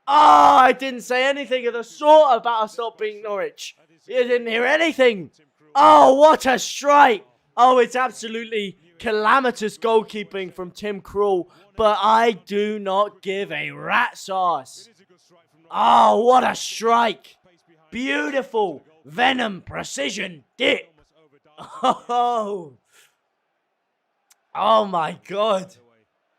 Speaker 2: Oh, I didn't say anything of the sort about us not beating Norwich. You didn't hear anything. Oh, what a strike! Oh, it's absolutely calamitous goalkeeping from Tim Krul, but I do not give a rat's ass. Oh, what a strike! Beautiful Venom precision dip. Oh! Oh my God!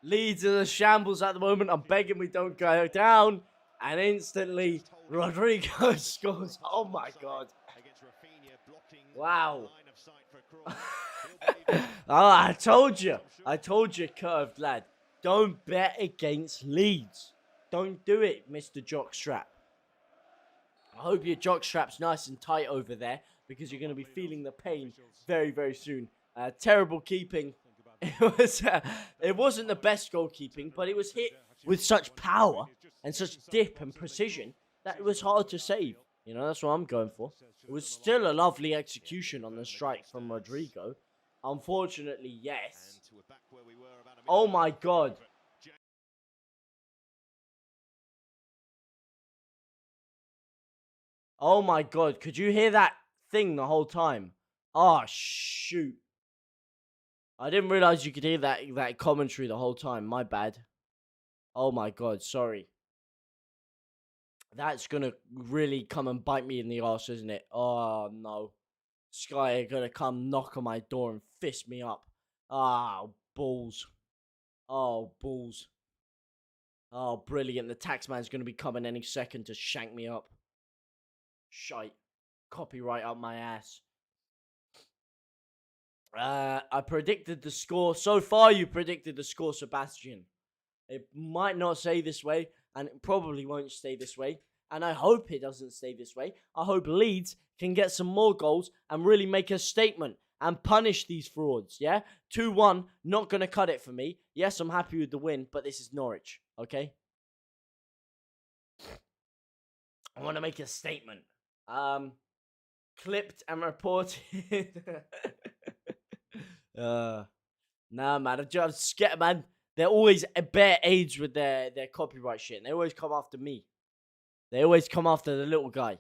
Speaker 2: Leeds are the shambles at the moment. I'm begging we don't go down. And instantly, Rodrigo scores. Oh my God. Wow. Oh, I told you. I told you, curved lad. Don't bet against Leeds. Don't do it, Mr. Jockstrap. I hope your jockstrap's nice and tight over there, because you're going to be feeling the pain very, very soon. Terrible keeping. It wasn't the best goalkeeping, but it was hit with such power and such dip and precision that it was hard to save. You know, that's what I'm going for. It was still a lovely execution on the strike from Rodrigo. Unfortunately, yes. Oh my God. Oh my God. Could you hear that thing the whole time? Oh, shoot. I didn't realize you could hear that commentary the whole time. My bad. Oh my God, sorry. That's going to really come and bite me in the arse, isn't it? Oh, no. Sky are going to come knock on my door and fist me up. Ah, balls. Oh, balls. Oh, brilliant. The taxman's going to be coming any second to shank me up. Shite. Copyright up my ass. I predicted the score. So far, you predicted the score, Sebastian. It might not stay this way, and it probably won't stay this way. And I hope it doesn't stay this way. I hope Leeds can get some more goals and really make a statement and punish these frauds, yeah? 2-1, not going to cut it for me. Yes, I'm happy with the win, but this is Norwich, okay? I want to make a statement. Clipped and reported. Nah, man, I'm just scared, man. They're always bare aids with their copyright shit. And they always come after me. They always come after the little guy.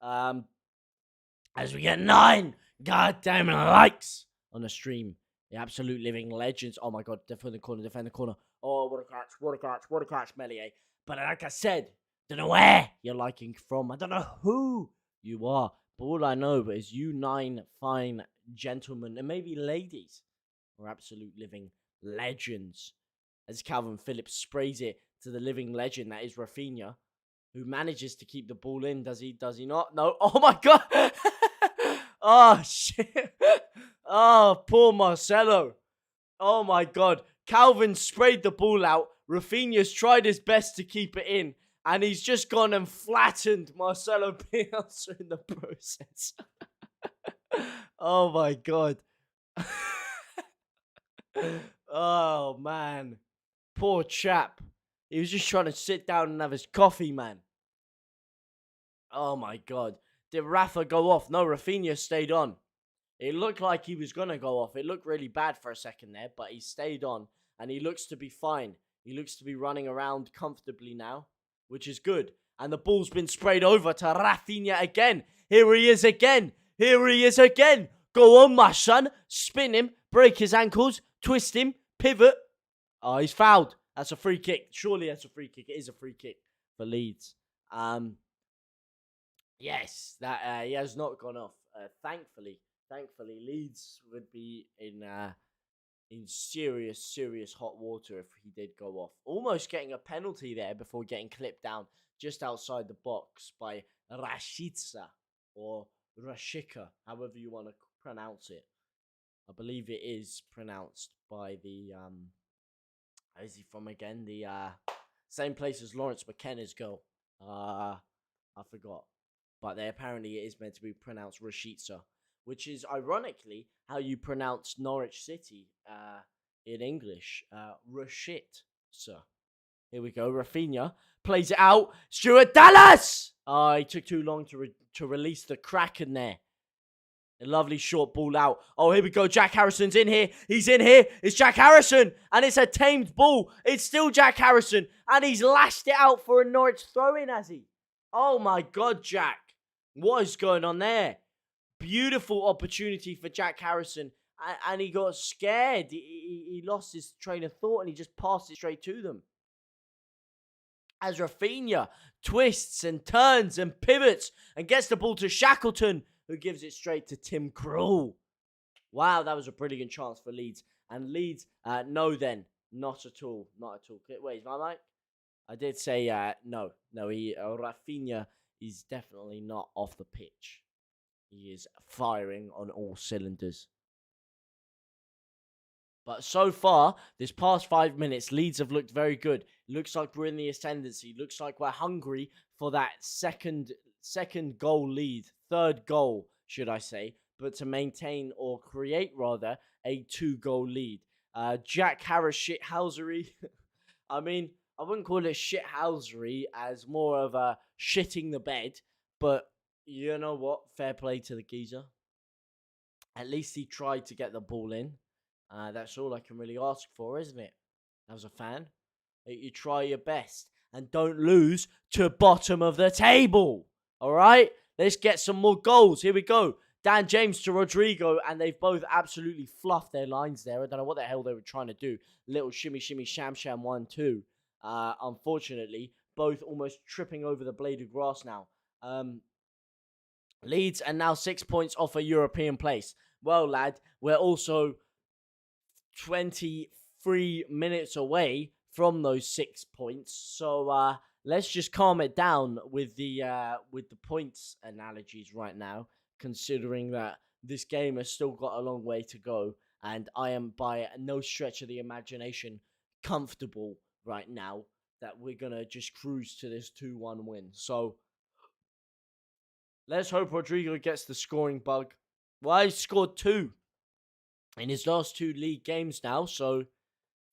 Speaker 2: As we get 9 goddamn likes on the stream. The absolute living legends. Oh my God, defend the corner. Oh, what a catch, Melier. But like I said, don't know where you're liking from. I don't know who you are. But all I know is you 9 fine gentlemen and maybe ladies are absolute living legends. As Calvin Phillips sprays it to the living legend that is RAPHINHA, who manages to keep the ball in. Does he not? No. Oh my God. Oh shit. Oh, poor Marcelo. Oh my God. Calvin sprayed the ball out. RAPHINHA's tried his best to keep it in, and he's just gone and flattened Marcelo Bielsa in the process. Oh my God. Oh man. Poor chap. He was just trying to sit down and have his coffee, man. Oh my God. Did Rafa go off? No, RAPHINHA stayed on. It looked like he was going to go off. It looked really bad for a second there, but he stayed on. And he looks to be fine. He looks to be running around comfortably now, which is good. And the ball's been sprayed over to RAPHINHA again. Here he is again. Here he is again. Go on, my son. Spin him. Break his ankles. Twist him. Pivot. Oh, he's fouled. That's a free kick. Surely that's a free kick. It is a free kick for Leeds. Yes, that he has not gone off. Thankfully, Leeds would be in serious hot water if he did go off. Almost getting a penalty there before getting clipped down just outside the box by Rashica or Rashika, however you want to pronounce it. I believe it is pronounced by the where's he from again? The same place as Lawrence McKenna's goal. I forgot. But apparently it is meant to be pronounced Rashica, which is ironically how you pronounce Norwich City in English. Rashica. Here we go. RAPHINHA plays it out. Stuart Dallas! Oh, he took too long to release the Kraken there. A lovely short ball out. Oh, here we go. Jack Harrison's in here. He's in here. It's Jack Harrison. And it's a tamed ball. It's still Jack Harrison. And he's lashed it out for a Norwich throw-in, has he? Oh, my God, Jack. What is going on there? Beautiful opportunity for Jack Harrison. And he got scared. He lost his train of thought and he just passed it straight to them. As RAPHINHA twists and turns and pivots and gets the ball to Shackleton, who gives it straight to Tim Krul. Wow, that was a brilliant chance for Leeds. And Leeds, no then. Not at all. Not at all. Wait, is my mic? I did say no. No, RAPHINHA is definitely not off the pitch. He is firing on all cylinders. But so far, this past 5 minutes, Leeds have looked very good. Looks like we're in the ascendancy. Looks like we're hungry for that second goal lead. Third goal, should I say. But to maintain or create, rather, a 2-goal lead. Jack Harris shithousery. I mean, I wouldn't call it shithousery as more of a shitting the bed. But you know what? Fair play to the geezer. At least he tried to get the ball in. That's all I can really ask for, isn't it? As a fan, you try your best and don't lose to bottom of the table. All right, let's get some more goals. Here we go. Dan James to Rodrigo, and they've both absolutely fluffed their lines there. I don't know what the hell they were trying to do. Little shimmy, shimmy, sham, sham, 1-2. Unfortunately, both almost tripping over the blade of grass now. Leeds are now 6 points off a European place. Well, lad, we're also 23 minutes away from those 6 points, so let's just calm it down with the points analogies right now, considering that this game has still got a long way to go, and I am by no stretch of the imagination comfortable right now that we're gonna just cruise to this 2-1 win. So let's hope Rodrigo gets the scoring bug. Well, he scored 2 in his last 2 league games now, so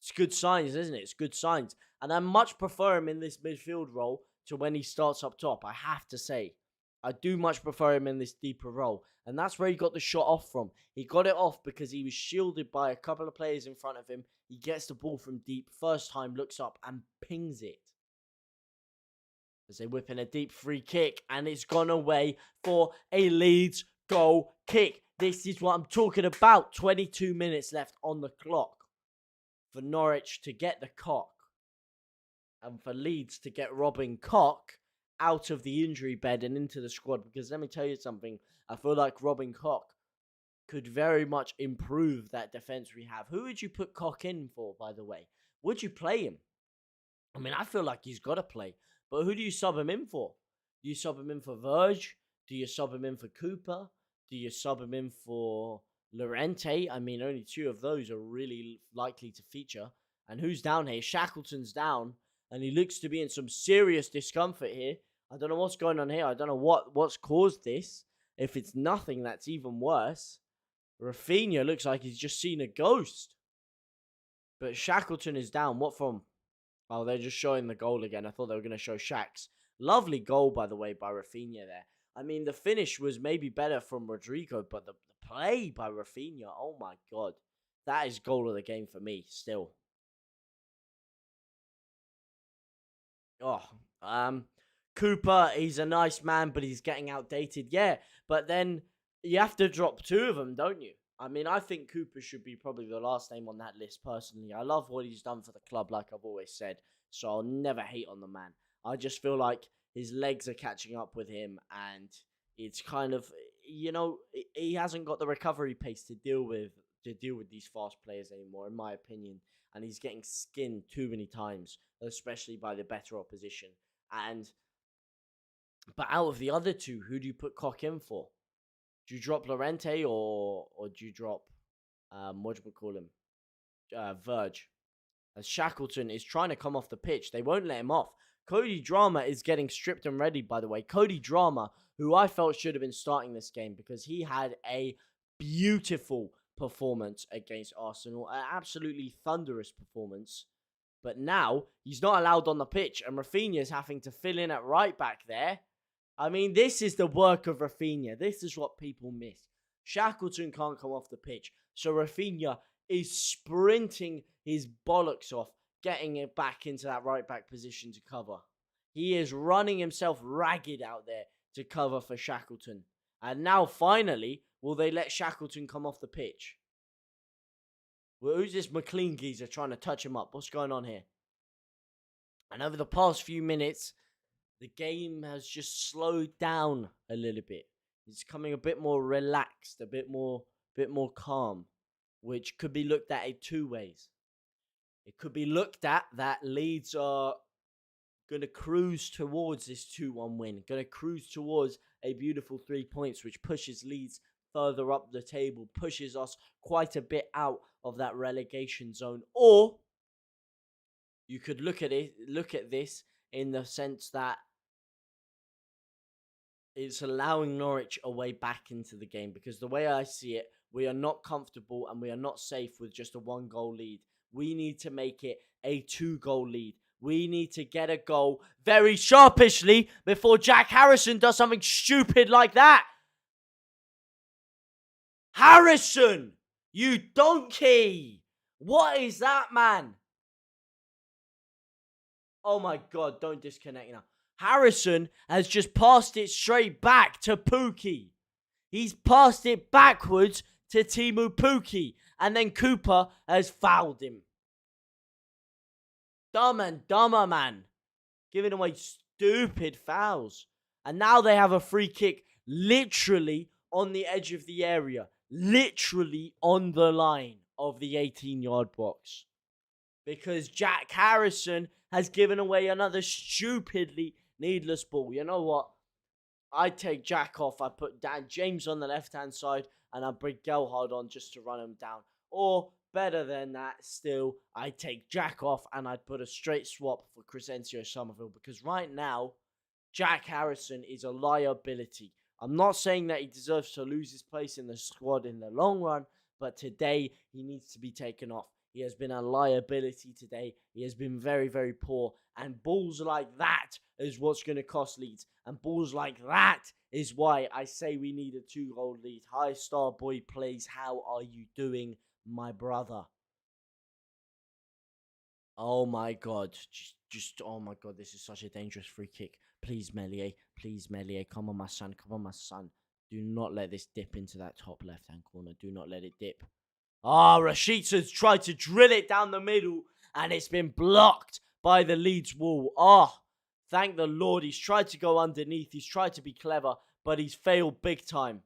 Speaker 2: it's good signs, isn't it? It's good signs. And I much prefer him in this midfield role to when he starts up top, I have to say. I do much prefer him in this deeper role. And that's where he got the shot off from. He got it off because he was shielded by a couple of players in front of him. He gets the ball from deep, first time, looks up and pings it. As they whip in a deep free kick, and it's gone away for a Leeds goal kick. This is what I'm talking about. 22 minutes left on the clock for Norwich to get the cock and for Leeds to get Robin Koch out of the injury bed and into the squad. Because let me tell you something, I feel like Robin Koch could very much improve that defence we have. Who would you put Koch in for, by the way? Would you play him? I mean, I feel like he's got to play. But who do you sub him in for? Do you sub him in for Verge? Do you sub him in for Cooper? Do you sub him in for Llorente? I mean, only 2 of those are really likely to feature. And who's down here? Shackleton's down. And he looks to be in some serious discomfort here. I don't know what's going on here. I don't know what's caused this. If it's nothing, that's even worse. RAPHINHA looks like he's just seen a ghost. But Shackleton is down. What from? Oh, they're just showing the goal again. I thought they were going to show Shaq's. Lovely goal, by the way, by RAPHINHA there. I mean, the finish was maybe better from Rodrigo, but the play by RAPHINHA, oh my God. That is goal of the game for me, still. Oh, Cooper, he's a nice man, but he's getting outdated. Yeah, but then you have to drop 2 of them, don't you? I mean, I think Cooper should be probably the last name on that list, personally. I love what he's done for the club, like I've always said. So I'll never hate on the man. I just feel like his legs are catching up with him. And it's kind of, you know, he hasn't got the recovery pace to deal with these fast players anymore, in my opinion. And he's getting skinned too many times, especially by the better opposition. But out of the other 2, who do you put Koch in for? Do you drop Llorente or do you drop, what do we call him? Verge. As Shackleton is trying to come off the pitch. They won't let him off. Cody Drama is getting stripped and ready, by the way. Cody Drama, who I felt should have been starting this game because he had a beautiful performance against Arsenal. An absolutely thunderous performance. But now, he's not allowed on the pitch and RAPHINHA is having to fill in at right back there. I mean, this is the work of RAPHINHA. This is what people miss. Shackleton can't come off the pitch. So RAPHINHA is sprinting his bollocks off, getting it back into that right back position to cover. He is running himself ragged out there to cover for Shackleton. And now, finally, will they let Shackleton come off the pitch? Well, who's this McLean geezer trying to touch him up? What's going on here? And over the past few minutes, the game has just slowed down a little bit. He's coming a bit more relaxed, a bit more calm, which could be looked at in two ways. It could be looked at that Leeds are going to cruise towards this 2-1 win, going to cruise towards a beautiful 3 points, which pushes Leeds further up the table, pushes us quite a bit out of that relegation zone. Or you could look at this in the sense that it's allowing Norwich a way back into the game, because the way I see it, we are not comfortable and we are not safe with just a 1-goal lead. We need to make it a 2-goal lead. We need to get a goal very sharpishly before Jack Harrison does something stupid like that. Harrison, you donkey! What is that, man? Oh my God, don't disconnect now. Harrison has just passed it straight back to Pukki. He's passed it backwards to Teemu Pukki. And then Cooper has fouled him. Dumb and dumber, man. Giving away stupid fouls. And now they have a free kick literally on the edge of the area. Literally on the line of the 18-yard box. Because Jack Harrison has given away another stupidly needless ball. You know what? I take Jack off. I put Dan James on the left-hand side. And I bring Gelhard on just to run him down. Or, better than that still, I take Jack off and I'd put a straight swap for Crescencio Somerville. Because right now, Jack Harrison is a liability. I'm not saying that he deserves to lose his place in the squad in the long run. But today, he needs to be taken off. He has been a liability today. He has been very, very poor. And balls like that is what's going to cost Leeds. And balls like that is why I say we need a 2-goal lead. Hi, Star Boy Plays. How are you doing, my brother? Oh, my God. Oh, my God. This is such a dangerous free kick. Please, Meslier. Please, Meslier. Come on, my son. Come on, my son. Do not let this dip into that top left-hand corner. Do not let it dip. Rashica's tried to drill it down the middle, and it's been blocked by the Leeds wall. Thank the Lord. He's tried to go underneath. He's tried to be clever, but he's failed big time.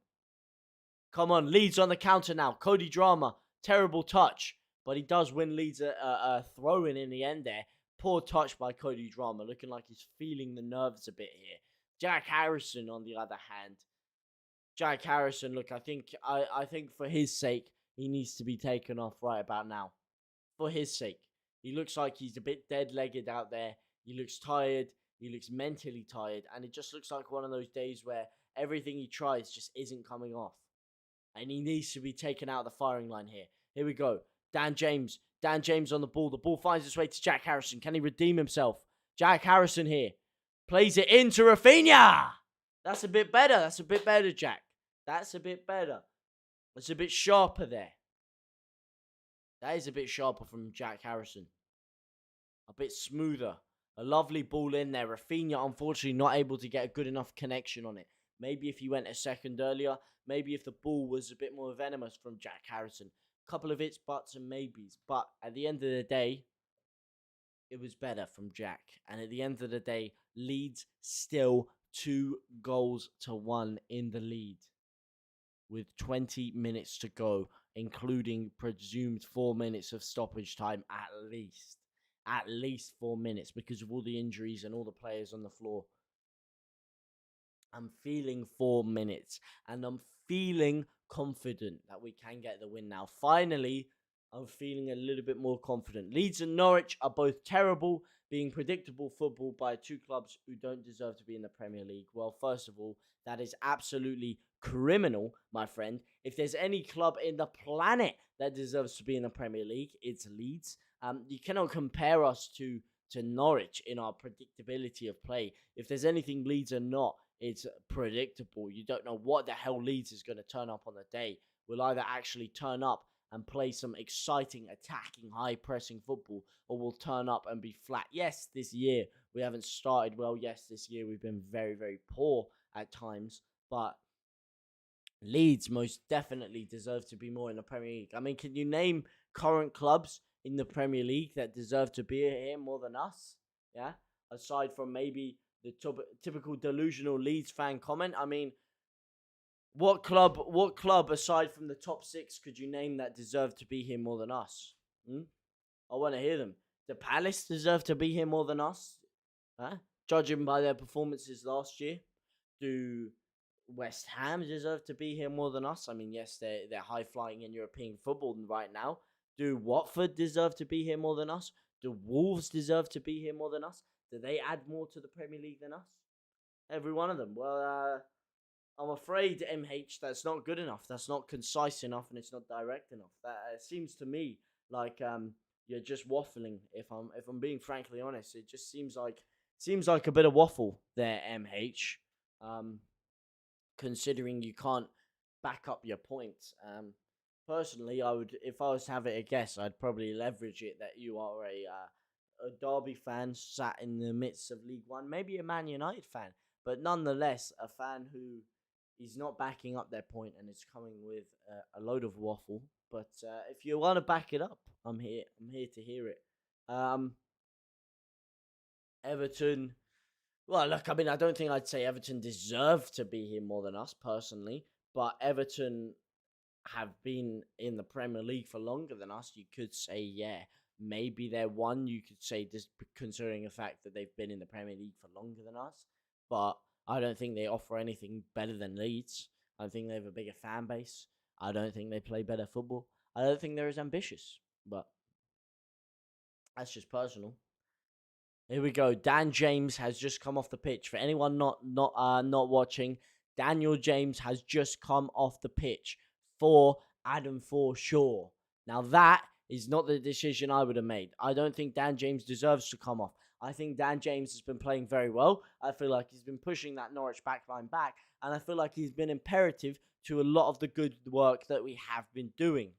Speaker 2: Come on, Leeds on the counter now. Cody Drama, terrible touch, but he does win Leeds a throw-in the end there. Poor touch by Cody Drama, looking like he's feeling the nerves a bit here. Jack Harrison, on the other hand. Jack Harrison, look, I think for his sake, he needs to be taken off right about now. For his sake. He looks like he's a bit dead-legged out there. He looks tired. He looks mentally tired. And it just looks like one of those days where everything he tries just isn't coming off. And he needs to be taken out of the firing line here. Here we go. Dan James. Dan James on the ball. The ball finds its way to Jack Harrison. Can he redeem himself? Jack Harrison here. Plays it into RAPHINHA. That's a bit better. That's a bit better, Jack. That's a bit better. It's a bit sharper there. That is a bit sharper from Jack Harrison. A bit smoother. A lovely ball in there. RAPHINHA, unfortunately, not able to get a good enough connection on it. Maybe if he went a second earlier. Maybe if the ball was a bit more venomous from Jack Harrison. Couple of its buts and maybes. But at the end of the day, it was better from Jack. And at the end of the day, Leeds still 2-1 in the lead. With 20 minutes to go, including presumed 4 minutes of stoppage time at least. At least 4 minutes because of all the injuries and all the players on the floor. I'm feeling 4 minutes and I'm feeling confident that we can get the win now. Finally, I'm feeling a little bit more confident. Leeds and Norwich are both terrible, being predictable football by two clubs who don't deserve to be in the Premier League. Well, first of all, that is absolutely criminal, my friend. If there's any club in the planet that deserves to be in the Premier League, it's Leeds. You cannot compare us to Norwich in our predictability of play. If there's anything Leeds are not, it's predictable. You don't know what the hell Leeds is going to turn up on the day. We'll either actually turn up and play some exciting, attacking, high-pressing football, or we'll turn up and be flat. Yes, this year we haven't started well. Yes, this year we've been very, very poor at times, but Leeds most definitely deserve to be more in the Premier League. I mean, can you name current clubs in the Premier League that deserve to be here more than us? Yeah, aside from maybe the typical delusional Leeds fan comment. I mean, What club aside from the top 6 could you name that deserve to be here more than us? I want to hear them. Do Palace deserve to be here more than us? Huh? Judging by their performances last year. Do West Ham deserve to be here more than us? I mean, yes, they're high flying in European football right now. Do Watford deserve to be here more than us? Do Wolves deserve to be here more than us? Do they add more to the Premier League than us? Every one of them. Well, I'm afraid, MH, that's not good enough. That's not concise enough, and it's not direct enough. That seems to me like you're just waffling. If I'm being frankly honest, it just seems like a bit of waffle there, MH. Considering you can't back up your points. Personally, I would, if I was to have it a guess, I'd probably leverage it that you are a Derby fan sat in the midst of League One, maybe a Man United fan, but nonetheless a fan who is not backing up their point and is coming with a load of waffle. But if you want to back it up, I'm here. I'm here to hear it. Everton. Well, look, I mean, I don't think I'd say Everton deserve to be here more than us, personally. But Everton have been in the Premier League for longer than us. You could say, yeah, maybe they're one. You could say, just considering the fact that they've been in the Premier League for longer than us. But I don't think they offer anything better than Leeds. I think they have a bigger fan base. I don't think they play better football. I don't think they're as ambitious. But that's just personal. Here we go. Dan James has just come off the pitch. For anyone not watching, Daniel James has just come off the pitch for Adam Forshaw. Now that is not the decision I would have made. I don't think Dan James deserves to come off. I think Dan James has been playing very well. I feel like he's been pushing that Norwich backline back, and I feel like he's been imperative to a lot of the good work that we have been doing.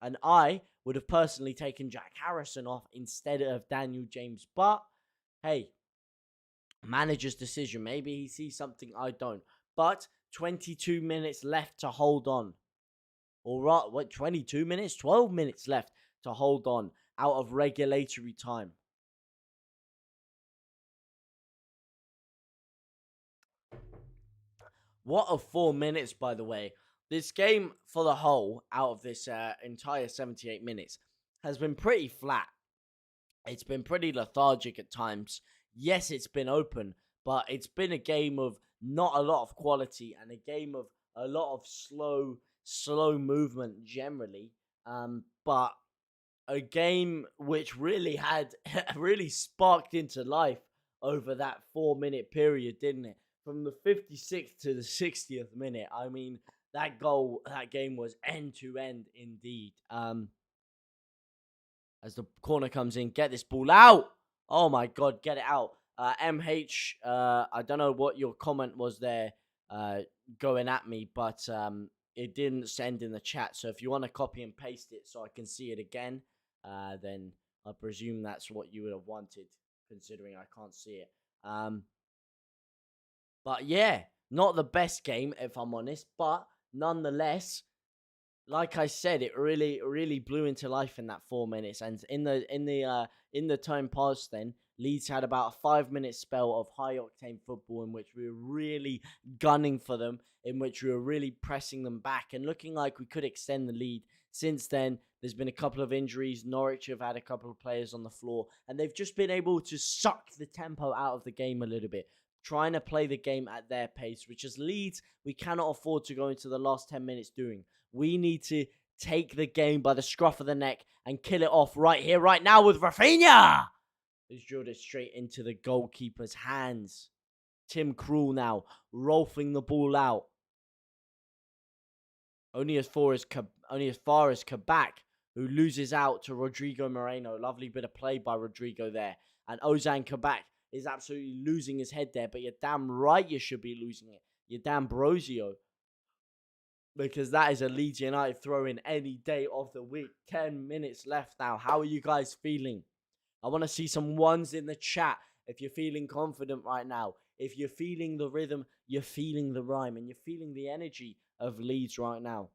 Speaker 2: And I would have personally taken Jack Harrison off instead of Daniel James, but hey, manager's decision. Maybe he sees something I don't. But 22 minutes left to hold on. All right, what, 22 minutes? 12 minutes left to hold on out of regulatory time. What a 4 minutes, by the way. This game, for the whole, out of this entire 78 minutes, has been pretty flat. It's been pretty lethargic at times. Yes, it's been open, but it's been a game of not a lot of quality and a game of a lot of slow movement generally. But a game which really had really sparked into life over that 4 minute period, didn't it? From the 56th to the 60th minute. I mean, that game was end to end indeed. As the corner comes in, get this ball out. Oh my God, get it out. MH, I don't know what your comment was there going at me, but it didn't send in the chat. So if you want to copy and paste it so I can see it again, then I presume that's what you would have wanted, considering I can't see it. But yeah, not the best game, if I'm honest, but nonetheless, like I said, it really blew into life in that 4 minutes. And in the time past, then Leeds had about a 5 minute spell of high octane football in which we were really gunning for them, in which we were really pressing them back and looking like we could extend the lead. Since then, there's been a couple of injuries. Norwich have had a couple of players on the floor, and they've just been able to suck the tempo out of the game a little bit, trying to play the game at their pace, which as Leeds, we cannot afford to go into the last 10 minutes doing. We need to take the game by the scruff of the neck and kill it off right here, right now with RAPHINHA, who's drilled it straight into the goalkeeper's hands. Tim Krul now, rolling the ball out. Only as far as Kabak, who loses out to Rodrigo Moreno. Lovely bit of play by Rodrigo there. And Ozan Kabak is absolutely losing his head there, but you're damn right you should be losing it. You're damn brosio. Because that is a Leeds United throw-in any day of the week. 10 minutes left now. How are you guys feeling? I want to see some ones in the chat if you're feeling confident right now. If you're feeling the rhythm, you're feeling the rhyme, and you're feeling the energy of Leeds right now.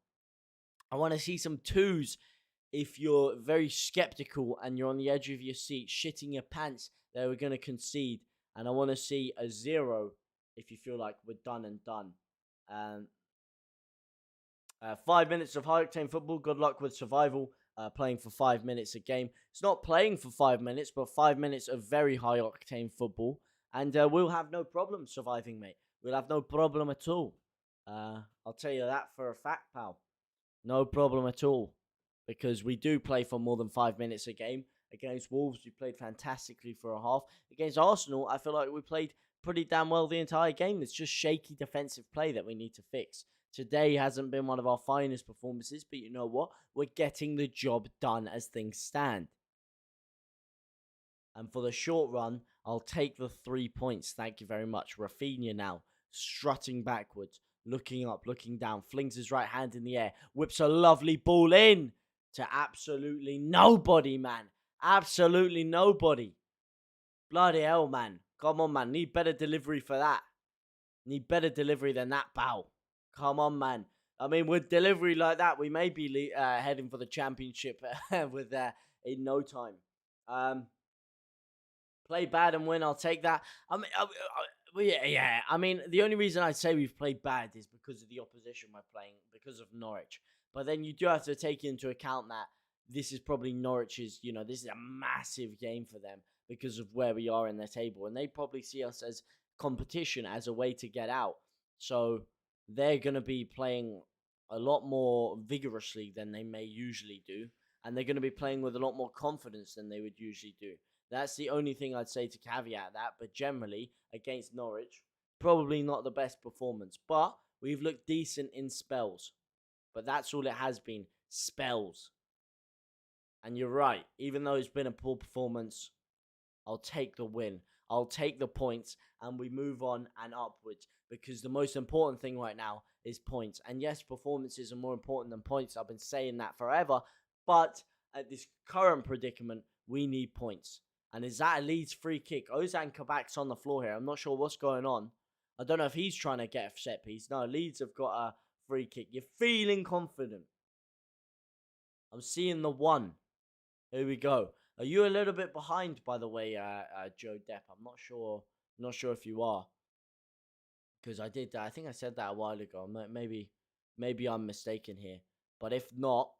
Speaker 2: I want to see some twos if you're very skeptical and you're on the edge of your seat, shitting your pants that we're going to concede. And I want to see a 0 if you feel like we're done and done. 5 minutes of high-octane football. Good luck with survival. Playing for 5 minutes a game. It's not playing for 5 minutes, but 5 minutes of very high-octane football. And we'll have no problem surviving, mate. We'll have no problem at all. I'll tell you that for a fact, pal. No problem at all. Because we do play for more than 5 minutes a game. Against Wolves, we played fantastically for a half. Against Arsenal, I feel like we played pretty damn well the entire game. It's just shaky defensive play that we need to fix. Today hasn't been one of our finest performances, but you know what? We're getting the job done as things stand. And for the short run, I'll take the 3 points. Thank you very much. RAPHINHA now, strutting backwards, looking up, looking down, flings his right hand in the air, whips a lovely ball in to absolutely nobody, man. Absolutely nobody. Bloody hell, man. Come on, man. Need better delivery for that. Need better delivery than that, pal. Come on, man. I mean, with delivery like that, we may be heading for the championship with in no time. Play bad and win, I'll take that. I mean, yeah. I mean, the only reason I say we've played bad is because of the opposition we're playing, because of Norwich. But then you do have to take into account that this is probably Norwich's, this is a massive game for them because of where we are in their table. And they probably see us as competition, as a way to get out. So they're going to be playing a lot more vigorously than they may usually do. And they're going to be playing with a lot more confidence than they would usually do. That's the only thing I'd say to caveat that. But generally, against Norwich, probably not the best performance. But we've looked decent in spells. But that's all it has been. Spells. And you're right. Even though it's been a poor performance, I'll take the win. I'll take the points. And we move on and upwards. Because the most important thing right now is points. And yes, performances are more important than points. I've been saying that forever. But at this current predicament, we need points. And is that a Leeds free kick? Ozan Kabak's on the floor here. I'm not sure what's going on. I don't know if he's trying to get a set piece. No, Leeds have got a free kick. You're feeling confident. I'm seeing the one. Here we go. Are you a little bit behind, by the way, Joe Depp? I'm not sure. Not sure if you are. Because I did. I think I said that a while ago. Maybe I'm mistaken here. But if not,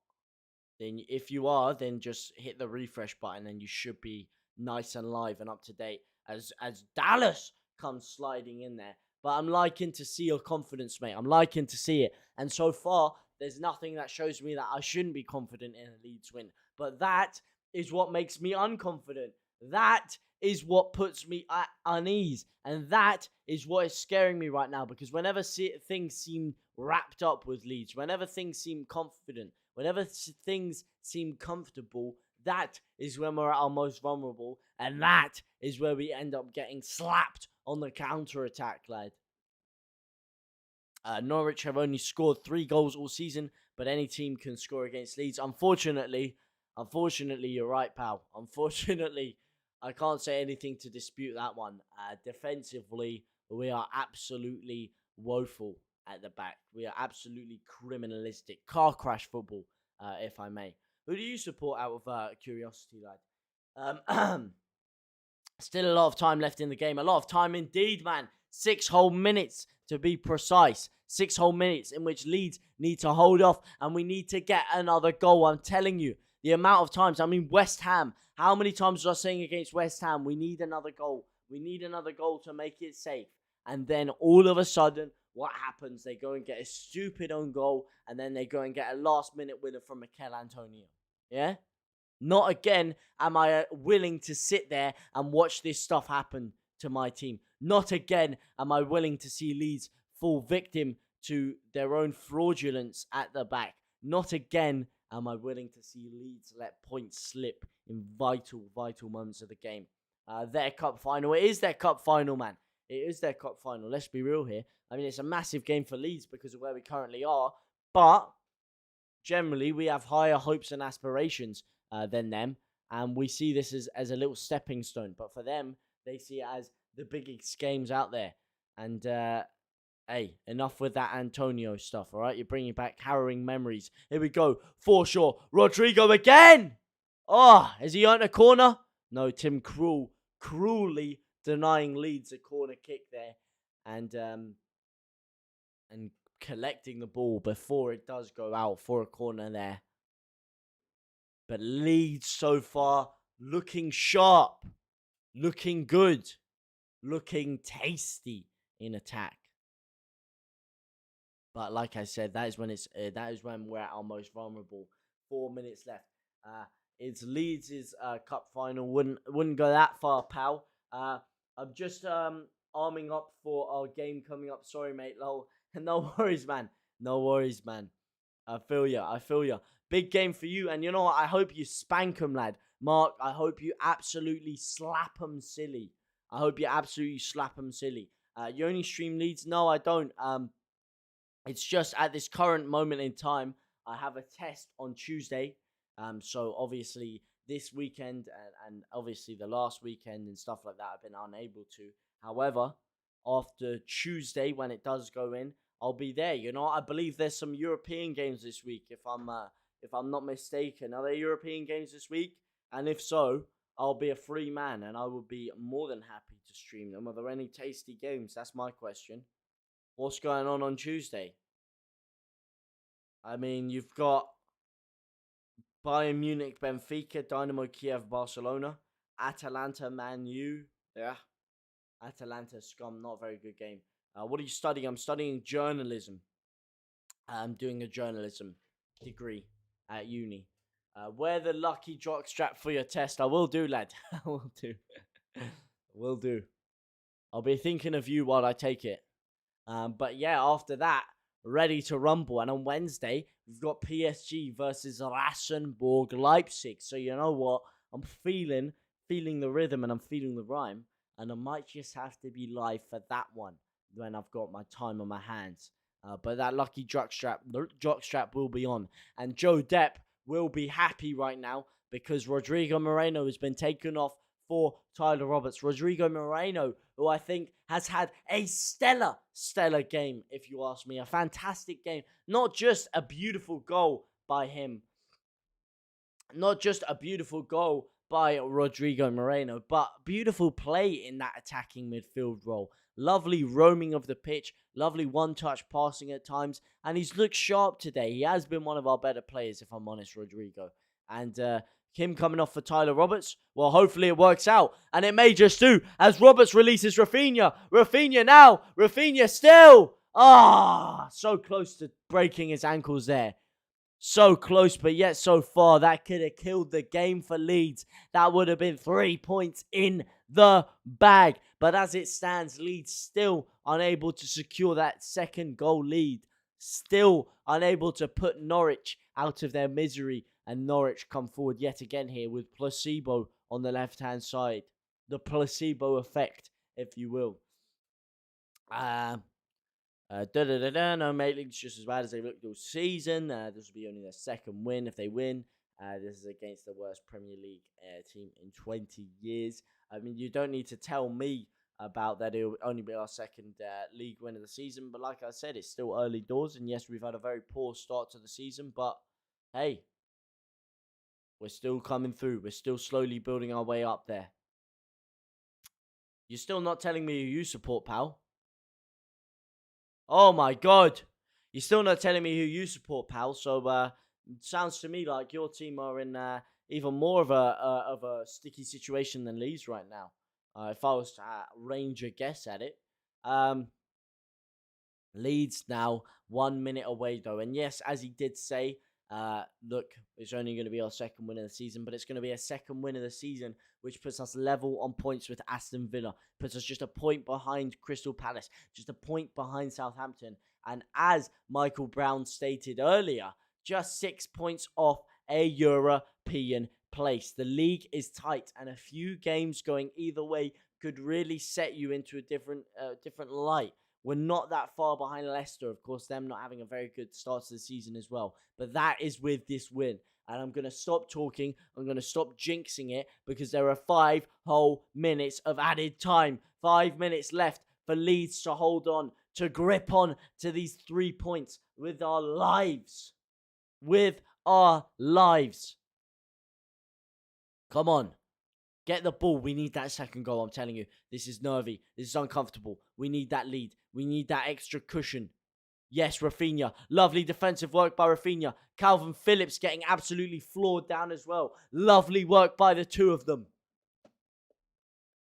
Speaker 2: then if you are, then just hit the refresh button and you should be nice and live and up to date as Dallas comes sliding in there. But I'm liking to see your confidence, mate. I'm liking to see it. And so far, there's nothing that shows me that I shouldn't be confident in a Leeds win. But that is what makes me unconfident. That is what puts me at unease. And that is what is scaring me right now. Because whenever things seem wrapped up with Leeds, whenever things seem confident, whenever things seem comfortable, that is when we're at our most vulnerable. And that is where we end up getting slapped on the counter-attack, lad. Norwich have only scored 3 goals all season, but any team can score against Leeds. Unfortunately, you're right, pal. Unfortunately, I can't say anything to dispute that one. Defensively, we are absolutely woeful at the back. We are absolutely criminalistic. Car crash football, if I may. Who do you support out of curiosity, lad? Still a lot of time left in the game. A lot of time indeed, man. 6 whole minutes to be precise. 6 whole minutes in which Leeds need to hold off and we need to get another goal. I'm telling you, the amount of times. I mean, West Ham. How many times was I saying against West Ham, we need another goal. We need another goal to make it safe. And then all of a sudden, what happens? They go and get a stupid own goal and then they go and get a last-minute winner from Mikel Antonio. Yeah? Not again am I willing to sit there and watch this stuff happen to my team. Not again am I willing to see Leeds fall victim to their own fraudulence at the back. Not again am I willing to see Leeds let points slip in vital moments of the game. Their cup final. It is their cup final, man. It is their cup final. Let's be real here. I mean, it's a massive game for Leeds because of where we currently are. But generally, we have higher hopes and aspirations than them. And we see this as a little stepping stone. But for them, they see it as the biggest games out there. And, hey, enough with that Antonio stuff, all right? You're bringing back harrowing memories. Here we go. For sure. Rodrigo again. Oh, has he earned a corner? No, Tim Krul cruelly denying Leeds a corner kick there. And collecting the ball before it does go out for a corner there. But Leeds so far looking sharp, looking good, looking tasty in attack. But like I said, that is when we're at our most vulnerable. 4 minutes left. It's Leeds' cup final. Wouldn't go that far, pal. I'm just arming up for our game coming up. Sorry, mate. Lol. No worries, man. No worries, man. I feel ya. Big game for you. And you know what? I hope you spank him, lad. Mark, I hope you absolutely slap him silly. You only stream Leeds? No, I don't. It's just at this current moment in time, I have a test on Tuesday. So obviously this weekend and obviously the last weekend and stuff like that, I've been unable to. However, after Tuesday, when it does go in, I'll be there. You know, I believe there's some European games this week, if I'm not mistaken. Are there European games this week? And if so, I'll be a free man and I will be more than happy to stream them. Are there any tasty games? That's my question. What's going on Tuesday? I mean, you've got Bayern Munich, Benfica, Dynamo Kiev, Barcelona, Atalanta, Man U. Yeah, Atalanta, scum, not a very good game. What are you studying? I'm studying journalism. I'm doing a journalism degree at uni. Wear the lucky jock strap for your test. I will do, lad. I will do. Will do. I'll be thinking of you while I take it. But yeah, after that, ready to rumble. And on Wednesday, we've got PSG versus Rasenborg Leipzig. So you know what? I'm feeling the rhythm and I'm feeling the rhyme. And I might just have to be live for that one when I've got my time on my hands. But that lucky jock strap will be on. And Joe Depp will be happy right now because Rodrigo Moreno has been taken off for Tyler Roberts. Rodrigo Moreno, who I think has had a stellar game, if you ask me. A fantastic game. Not just a beautiful goal by him. Not just a beautiful goal by Rodrigo Moreno, but beautiful play in that attacking midfield role. Lovely roaming of the pitch, lovely one-touch passing at times, and he's looked sharp today. He has been one of our better players, if I'm honest, Rodrigo. And him coming off for Tyler Roberts, well, hopefully it works out. And it may just do, as Roberts releases Raphinha. Raphinha now, Raphinha still. So close to breaking his ankles there. So close, but yet so far. That could have killed the game for Leeds. That would have been 3 points in the bag. But as it stands, Leeds still unable to secure that second goal lead. Still unable to put Norwich out of their misery. And Norwich come forward yet again here with Placebo on the left-hand side. The placebo effect, if you will. No, mate, Leeds just as bad as they looked all season. This will be only their second win if they win. This is against the worst Premier League team in 20 years. I mean, you don't need to tell me about that. It'll only be our second league win of the season. But like I said, it's still early doors. And yes, we've had a very poor start to the season. But hey, we're still coming through. We're still slowly building our way up there. You're still not telling me who you support, pal. Oh my God. You're still not telling me who you support, pal. So, sounds to me like your team are in even more of a sticky situation than Leeds right now. If I was to range a guess at it. Leeds now 1 minute away, though. And yes, as he did say, look, it's only going to be our second win of the season, but it's going to be a second win of the season, which puts us level on points with Aston Villa, puts us just a point behind Crystal Palace, just a point behind Southampton. And as Michael Brown stated earlier, just 6 points off a European place. The league is tight, and a few games going either way could really set you into a different light. We're not that far behind Leicester, of course, them not having a very good start to the season as well. But that is with this win. And I'm going to stop talking. I'm going to stop jinxing it because there are 5 whole minutes of added time. 5 minutes left for Leeds to hold on, to grip on to these 3 points with our lives. With our lives. Come on. Get the ball. We need that second goal, I'm telling you. This is nervy. This is uncomfortable. We need that lead. We need that extra cushion. Yes, Raphinha. Lovely defensive work by Raphinha. Calvin Phillips getting absolutely floored down as well. Lovely work by the two of them.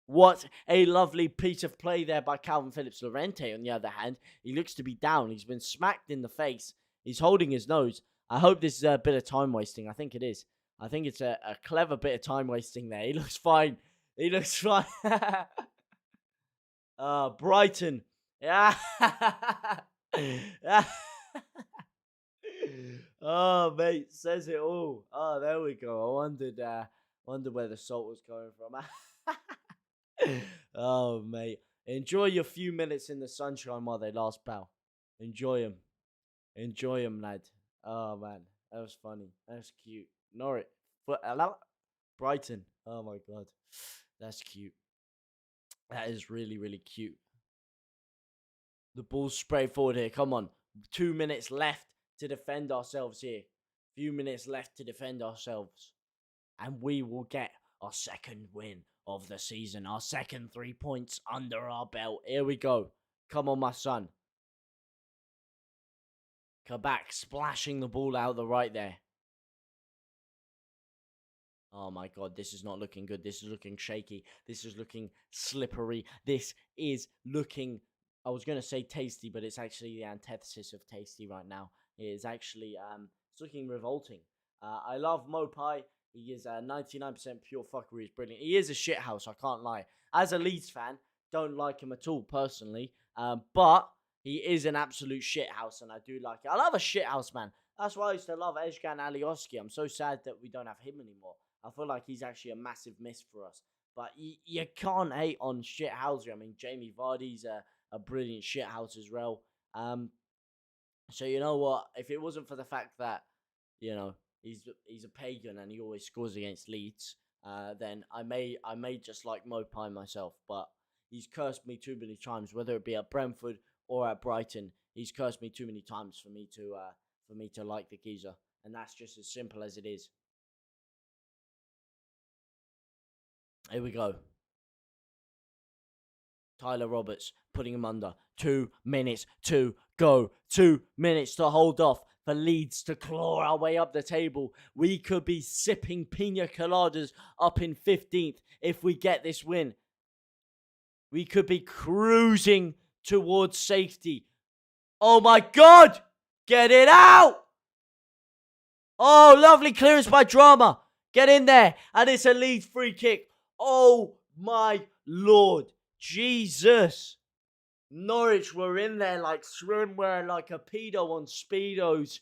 Speaker 2: What a lovely piece of play there by Calvin Phillips. Llorente, on the other hand, he looks to be down. He's been smacked in the face. He's holding his nose. I hope this is a bit of time wasting. I think it is. I think it's a clever bit of time wasting there. He looks fine. He looks fine. Brighton. Yeah. Oh, mate, says it all. Oh, there we go. I wondered where the salt was going from. Oh, mate. Enjoy your few minutes in the sunshine while they last, pal. Enjoy them. Enjoy them, lad. Oh, man. That was funny. That was cute. Norwich. Brighton. Oh, my God. That's cute. That is really, really cute. The ball's sprayed forward here. Come on. 2 minutes left to defend ourselves here. Few minutes left to defend ourselves. And we will get our second win of the season. Our second 3 points under our belt. Here we go. Come on, my son. Kabak splashing the ball out the right there. Oh my God, this is not looking good. This is looking shaky. This is looking slippery. This is looking, I was going to say tasty, but it's actually the antithesis of tasty right now. It is actually, it's looking revolting. I love Mopai. He is 99% pure fuckery. He's brilliant. He is a shithouse, I can't lie. As a Leeds fan, don't like him at all personally. But he is an absolute shithouse, and I do like it. I love a shithouse, man. That's why I used to love Ezcan Alioski. I'm so sad that we don't have him anymore. I feel like he's actually a massive miss for us. But you can't hate on shithousery. I mean, Jamie Vardy's a brilliant shithouse as well. So you know what? If it wasn't for the fact that, you know, he's a pagan and he always scores against Leeds, then I may just like Mopai myself. But he's cursed me too many times, whether it be at Brentford or at Brighton. He's cursed me too many times for me to like the geezer, and that's just as simple as it is. Here we go. Tyler Roberts putting him under. 2 minutes to go. 2 minutes to hold off for Leeds to claw our way up the table. We could be sipping pina coladas up in 15th if we get this win. We could be cruising towards safety. Oh my God! Get it out! Oh, lovely clearance by Drama. Get in there. And it's a Leeds free kick. Oh my Lord. Jesus. Norwich were in there like swimwear, like a pedo on Speedos.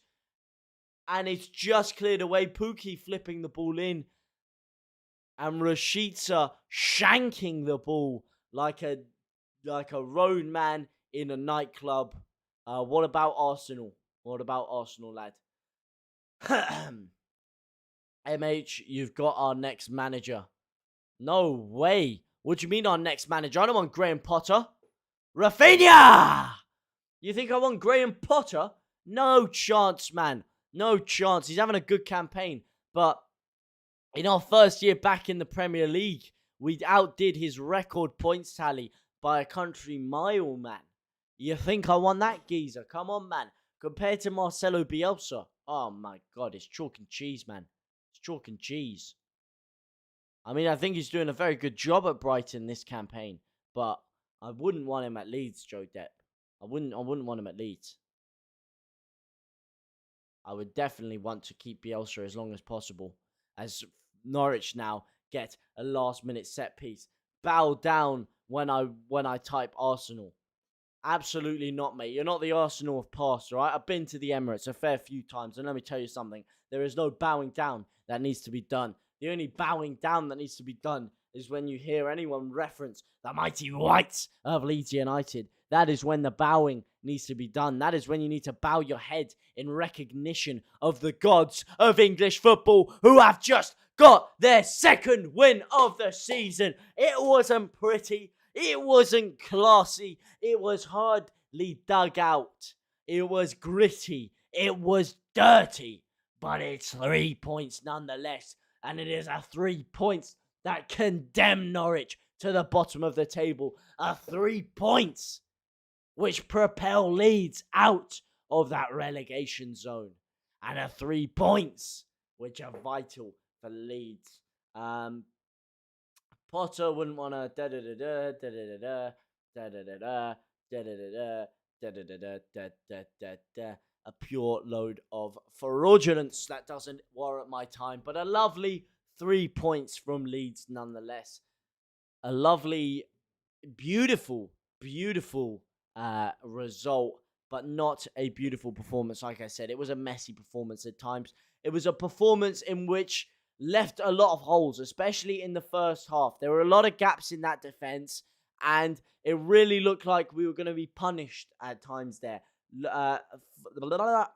Speaker 2: And it's just cleared away. Pookie flipping the ball in. And Rashica shanking the ball like a road man in a nightclub. What about Arsenal? What about Arsenal, lad? MH, you've got our next manager. No way. What do you mean our next manager? I don't want Graham Potter. RAPHINHA! You think I want Graham Potter? No chance, man. No chance. He's having a good campaign. But in our first year back in the Premier League, we outdid his record points tally by a country mile, man. You think I want that geezer? Come on, man. Compared to Marcelo Bielsa. Oh, my God. It's chalk and cheese, man. It's chalk and cheese. I mean, I think he's doing a very good job at Brighton this campaign. But I wouldn't want him at Leeds, Joe Depp. I wouldn't want him at Leeds. I would definitely want to keep Bielsa as long as possible. As Norwich now get a last-minute set piece. Bow down when I type Arsenal. Absolutely not, mate. You're not the Arsenal of past, all right? I've been to the Emirates a fair few times, and let me tell you something. There is no bowing down that needs to be done. The only bowing down that needs to be done is when you hear anyone reference the mighty whites of Leeds United. That is when the bowing needs to be done. That is when you need to bow your head in recognition of the gods of English football who have just got their second win of the season. It wasn't pretty. It wasn't classy. It was hardly dug out. It was gritty. It was dirty. But it's 3 points nonetheless. And it is a 3 points that condemn Norwich to the bottom of the table. 3 points which propel Leeds out of that relegation zone. And 3 points, which are vital for Leeds. Potter wouldn't want to a pure load of fraudulence that doesn't warrant my time, but a lovely 3 points from Leeds nonetheless. A lovely, beautiful result, but not a beautiful performance. Like I said, it was a messy performance at times. It was a performance in which left a lot of holes, especially in the first half. There were a lot of gaps in that defense, and it really looked like we were going to be punished at times there.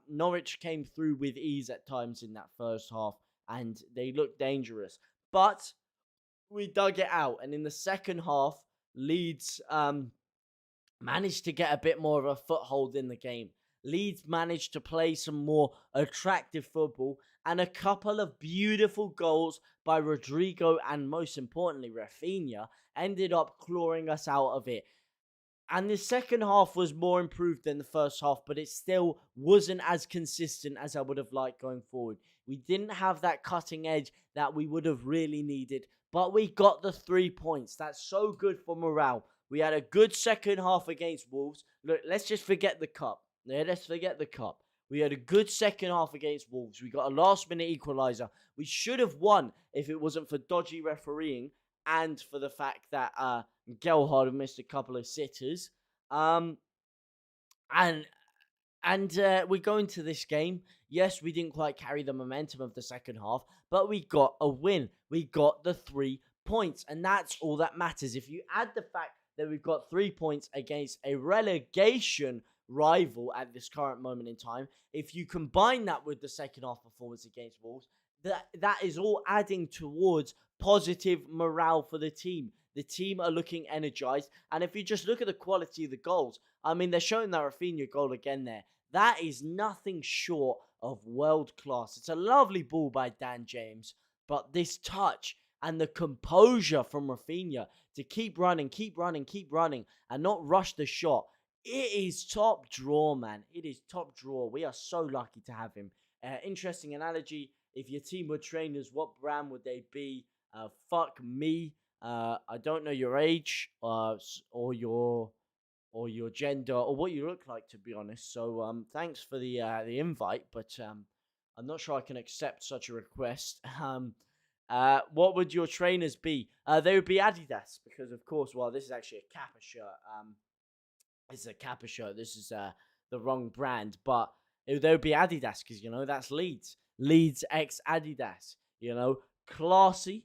Speaker 2: Norwich came through with ease at times in that first half, and they looked dangerous. But we dug it out, and in the second half, Leeds managed to get a bit more of a foothold in the game. Leeds managed to play some more attractive football, and a couple of beautiful goals by Rodrigo and, most importantly, RAPHINHA ended up clawing us out of it. And the second half was more improved than the first half, but it still wasn't as consistent as I would have liked going forward. We didn't have that cutting edge that we would have really needed, but we got the 3 points. That's so good for morale. We had a good second half against Wolves. Look, let's just forget the cup. Yeah, let's forget the cup. We had a good second half against Wolves. We got a last-minute equaliser. We should have won if it wasn't for dodgy refereeing and for the fact that Gelhard missed a couple of sitters. And we go into this game. Yes, we didn't quite carry the momentum of the second half, but we got a win. We got the 3 points, and that's all that matters. If you add the fact that we've got 3 points against a relegation rival at this current moment in time, if you combine that with the second half performance against Wolves, that is all adding towards positive morale for the team. The team are looking energized, and if you just look at the quality of the goals, I mean, they're showing that RAPHINHA goal again there. That is nothing short of world class. It's a lovely ball by Dan James, but this touch and the composure from RAPHINHA to keep running, and not rush the shot, it is top draw, man. It is top draw. We are so lucky to have him. Interesting analogy. If your team were trainers, what brand would they be? Fuck me. I don't know your age or your gender or what you look like, to be honest. So thanks for the invite, but I'm not sure I can accept such a request. What would your trainers be? They would be Adidas, because of course, well, this is actually a Kappa shirt. It's a Kappa shirt. This is the wrong brand, but they would be Adidas because, you know, that's Leeds. Leeds x Adidas, you know, classy.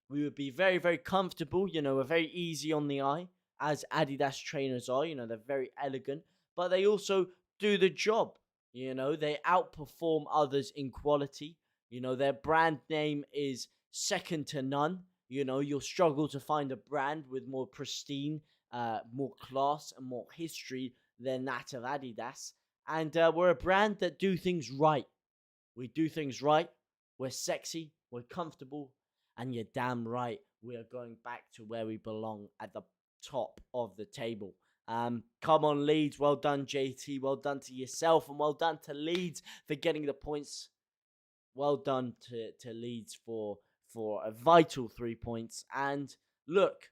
Speaker 2: We would be very, very comfortable. You know, we're very easy on the eye, as Adidas trainers are. You know, they're very elegant, but they also do the job. You know, they outperform others in quality. You know, their brand name is second to none. You know, you'll struggle to find a brand with more pristine, more class and more history than that of Adidas. And we're a brand that do things right. We do things right. We're sexy. We're comfortable. And you're damn right, we are going back to where we belong, at the top of the table. Come on, Leeds. Well done, JT. Well done to yourself. And well done to Leeds for getting the points. Well done to Leeds for a vital 3 points. And look,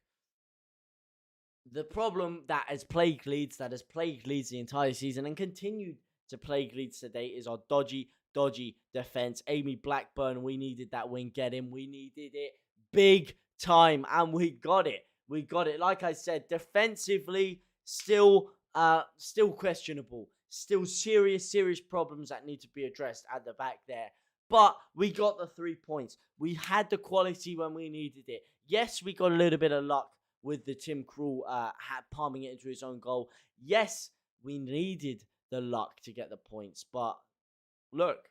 Speaker 2: the problem that has plagued Leeds, the entire season and continued to plague Leeds today, is our dodgy defense. Amy Blackburn, we needed that win. Get him. We needed it big time, and we got it. We got it. Like I said, defensively, still questionable. Still serious problems that need to be addressed at the back there. But we got the 3 points. We had the quality when we needed it. Yes, we got a little bit of luck with the Tim Krul palming it into his own goal. Yes, we needed the luck to get the points. But look,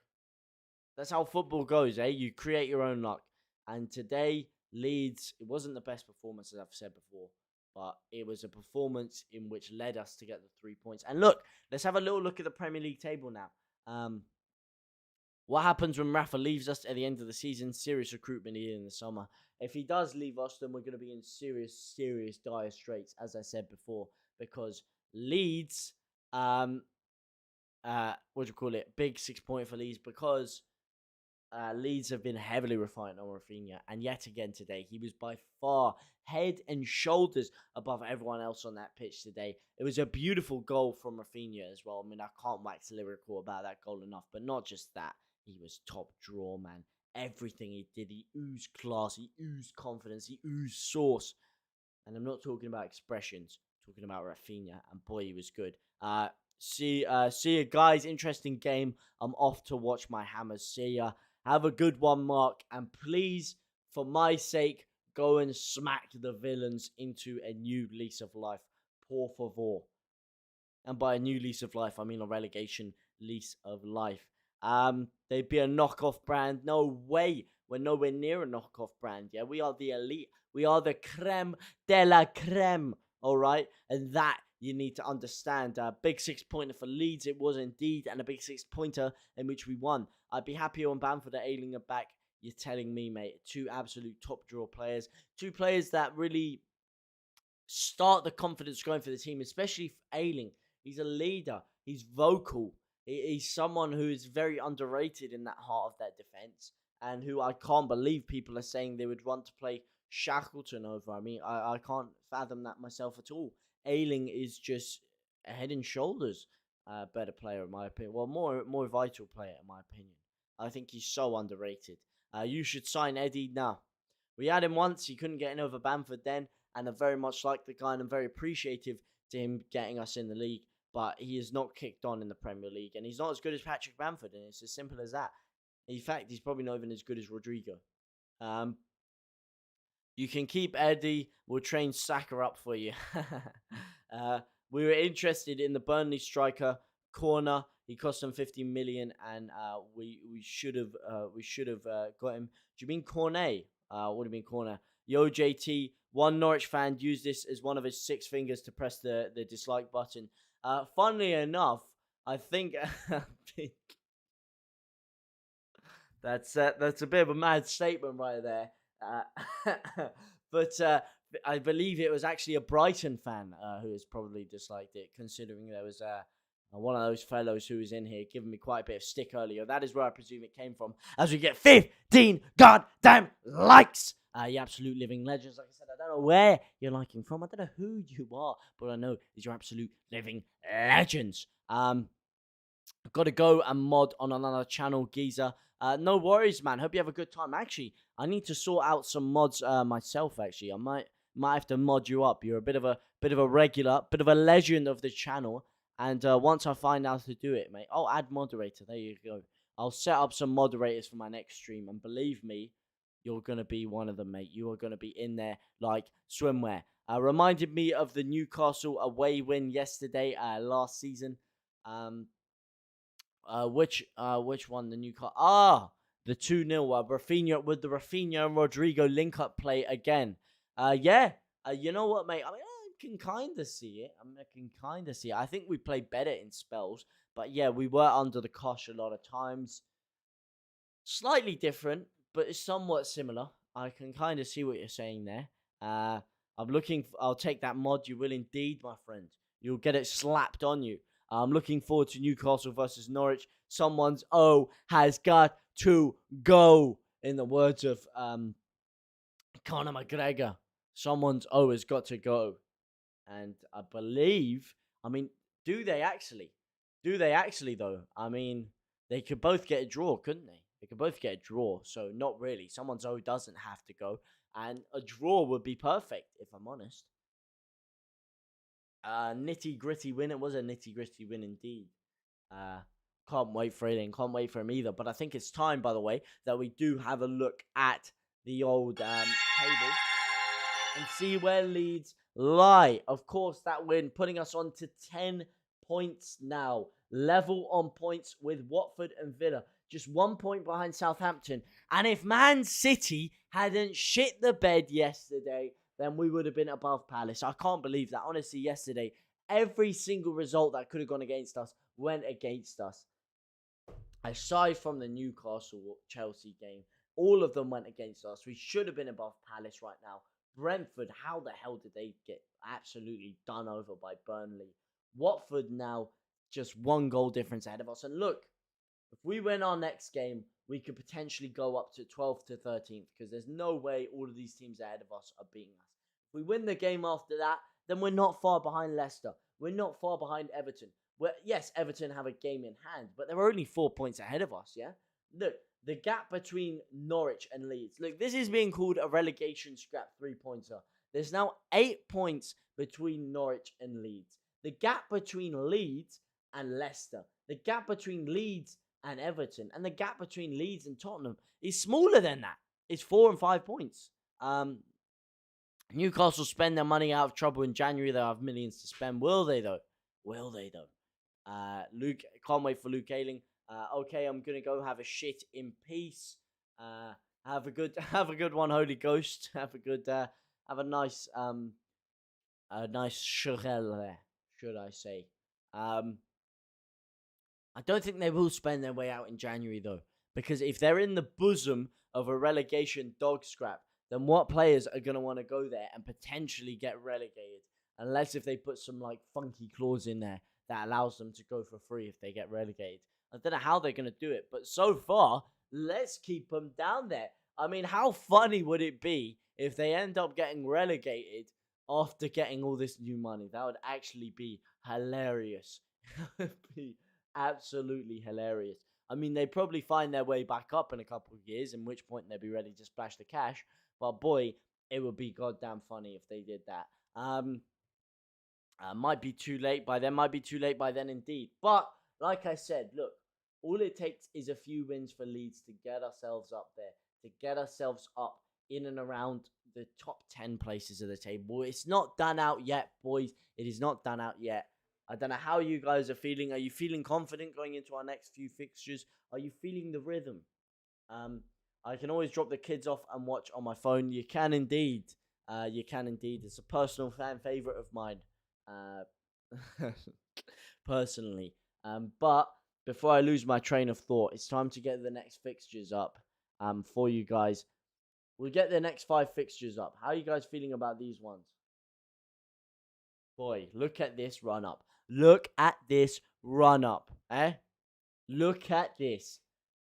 Speaker 2: that's how football goes, eh? You create your own luck. And today, Leeds, it wasn't the best performance, as I've said before, but it was a performance in which led us to get the 3 points. And look, let's have a little look at the Premier League table now. What happens when Rafa leaves us at the end of the season? Serious recruitment here in the summer. If he does leave us, then we're going to be in serious dire straits, as I said before, because Leeds, what do you call it? Big 6 point for Leeds because Leeds have been heavily refined on RAPHINHA, and yet again today, he was by far head and shoulders above everyone else on that pitch today. It was a beautiful goal from RAPHINHA as well. I mean, I can't wax lyrical about that goal enough, but not just that. He was top draw, man. Everything he did, he oozed class, he oozed confidence, he oozed sauce. And I'm not talking about expressions, I'm talking about RAPHINHA, and boy, he was good. See you guys. Interesting game. I'm off to watch my Hammers. See ya. Have a good one, Mark. And please, for my sake, go and smack the villains into a new lease of life. Por favor. And by a new lease of life, I mean a relegation lease of life. They'd be a knockoff brand. No way. We're nowhere near a knockoff brand. Yeah, we are the elite. We are the creme de la creme. All right. And that you need to understand. Big 6 pointer for Leeds, it was indeed, and a big 6 pointer in which we won. I'd be happy on Bamford and Ayling are back. You're telling me, mate. 2 absolute top draw players. 2 players that really start the confidence going for the team, especially for Ayling. He's a leader. He's vocal. He's someone who is very underrated in that heart of that defense, and who I can't believe people are saying they would want to play Shackleton over. I mean, I can't fathom that myself at all. Ayling is just a head and shoulders better player in my opinion. Well, more vital player in my opinion. I think he's so underrated. You should sign Eddie now. We had him once. He couldn't get in over Bamford then, and I very much like the guy, and I'm very appreciative to him getting us in the league. But he is not kicked on in the Premier League, and he's not as good as Patrick Bamford, and it's as simple as that. In fact, he's probably not even as good as Rodrigo. You can keep Eddie. We'll train Saka up for you. We were interested in the Burnley striker Corner. He cost them 50 million, and we should have got him. Do you mean Cornet? What do you mean Corner? Yo, JT, one Norwich fan used this as one of his 6 fingers to press the dislike button. Funnily enough, I think that's a bit of a mad statement right there. But I believe it was actually a Brighton fan who has probably disliked it, considering there was one of those fellows who was in here giving me quite a bit of stick earlier. That is where I presume it came from, as we get 15 goddamn likes. You absolute living legends. Like I said, I don't know where you're liking from. I don't know who you are, but I know that you're absolute living legends. I've got to go and mod on another channel, Geezer. No worries, man. Hope you have a good time. Actually, I need to sort out some mods myself. Actually, I might have to mod you up. You're a bit of a regular, bit of a legend of the channel. And once I find out how to do it, mate, I'll add moderator. There you go. I'll set up some moderators for my next stream, and believe me, you're gonna be one of them, mate. You are gonna be in there like swimwear. Reminded me of the Newcastle away win yesterday, last season. Which one? The Newcastle? The 2-0. Raphinha with the Raphinha and Rodrigo link up play again. Yeah. You know what, mate? I mean, I can kind of see it. I think we played better in spells, but yeah, we were under the cosh a lot of times. Slightly different, but it's somewhat similar. I can kind of see what you're saying there. I'll take that mod. You will indeed, my friend. You'll get it slapped on you. I'm looking forward to Newcastle versus Norwich. Someone's O has got to go. In the words of Conor McGregor, someone's O has got to go. And I believe, do they actually? Though? I mean, they could both get a draw, couldn't they? They could both get a draw, so not really. Someone's O doesn't have to go. And a draw would be perfect, if I'm honest. Nitty-gritty win. It was a nitty-gritty win indeed. Can't wait for it, and can't wait for him either. But I think it's time, by the way, that we do have a look at the old table and see where Leeds lie. Of course, that win putting us on to 10 points now. Level on points with Watford and Villa. Just 1 point behind Southampton. And if Man City hadn't shit the bed yesterday, then we would have been above Palace. I can't believe that. Honestly, yesterday, every single result that could have gone against us went against us. Aside from the Newcastle-Chelsea game, all of them went against us. We should have been above Palace right now. Brentford, how the hell did they get absolutely done over by Burnley? Watford now just 1 goal difference ahead of us. And look, if we win our next game, we could potentially go up to 12th to 13th because there's no way all of these teams ahead of us are beating us. If we win the game after that, then we're not far behind Leicester. We're not far behind Everton. Yes, Everton have a game in hand, but they're only 4 points ahead of us, yeah? Look, the gap between Norwich and Leeds. Look, this is being called a relegation scrap 3-pointer. There's now 8 points between Norwich and Leeds. The gap between Leeds and Leicester, the gap between Leeds and Everton, and the gap between Leeds and Tottenham is smaller than that. It's 4 and 5 points. Newcastle spend their money out of trouble in January. They'll have millions to spend. Will they though? Will they though? Luke, can't wait for Luke Ayling. Okay, I'm gonna go have a shit in peace. Have a good one, Holy Ghost. Have a nice Shirel there, should I say? I don't think they will spend their way out in January though, because if they're in the bosom of a relegation dog scrap, then what players are gonna want to go there and potentially get relegated? Unless if they put some like funky clause in there that allows them to go for free if they get relegated. I don't know how they're going to do it, but so far, let's keep them down there. I mean, how funny would it be if they end up getting relegated after getting all this new money? That would actually be hilarious. It would be absolutely hilarious. I mean, they'd probably find their way back up in a couple of years, in which point they'd be ready to splash the cash. But boy, it would be goddamn funny if they did that. Might be too late by then indeed. But like I said, look, all it takes is a few wins for Leeds to get ourselves up there, to get ourselves up in and around the top 10 places of the table. It's not done out yet, boys. It is not done out yet. I don't know how you guys are feeling. Are you feeling confident going into our next few fixtures? Are you feeling the rhythm? I can always drop the kids off and watch on my phone. You can indeed. It's a personal fan favorite of mine. Personally. But before I lose my train of thought, it's time to get the next fixtures up for you guys. We'll get the next 5 fixtures up. How are you guys feeling about these ones? Boy, look at this run up. Look at this run up. Look at this.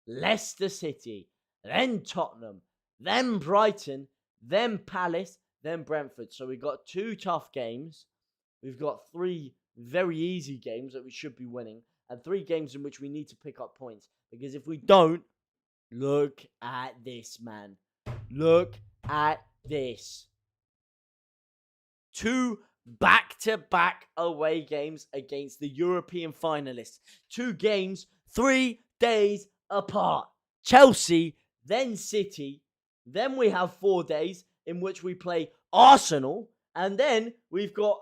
Speaker 2: Leicester City, then Tottenham, then Brighton, then Palace, then Brentford. So we've got 2 tough games. We've got 3 very easy games that we should be winning, and 3 games in which we need to pick up points. Because if we don't, look at this, man. Look at this. 2 back-to-back away games against the European finalists. 2 games, 3 days apart. Chelsea, then City. Then we have 4 days in which we play Arsenal. And then we've got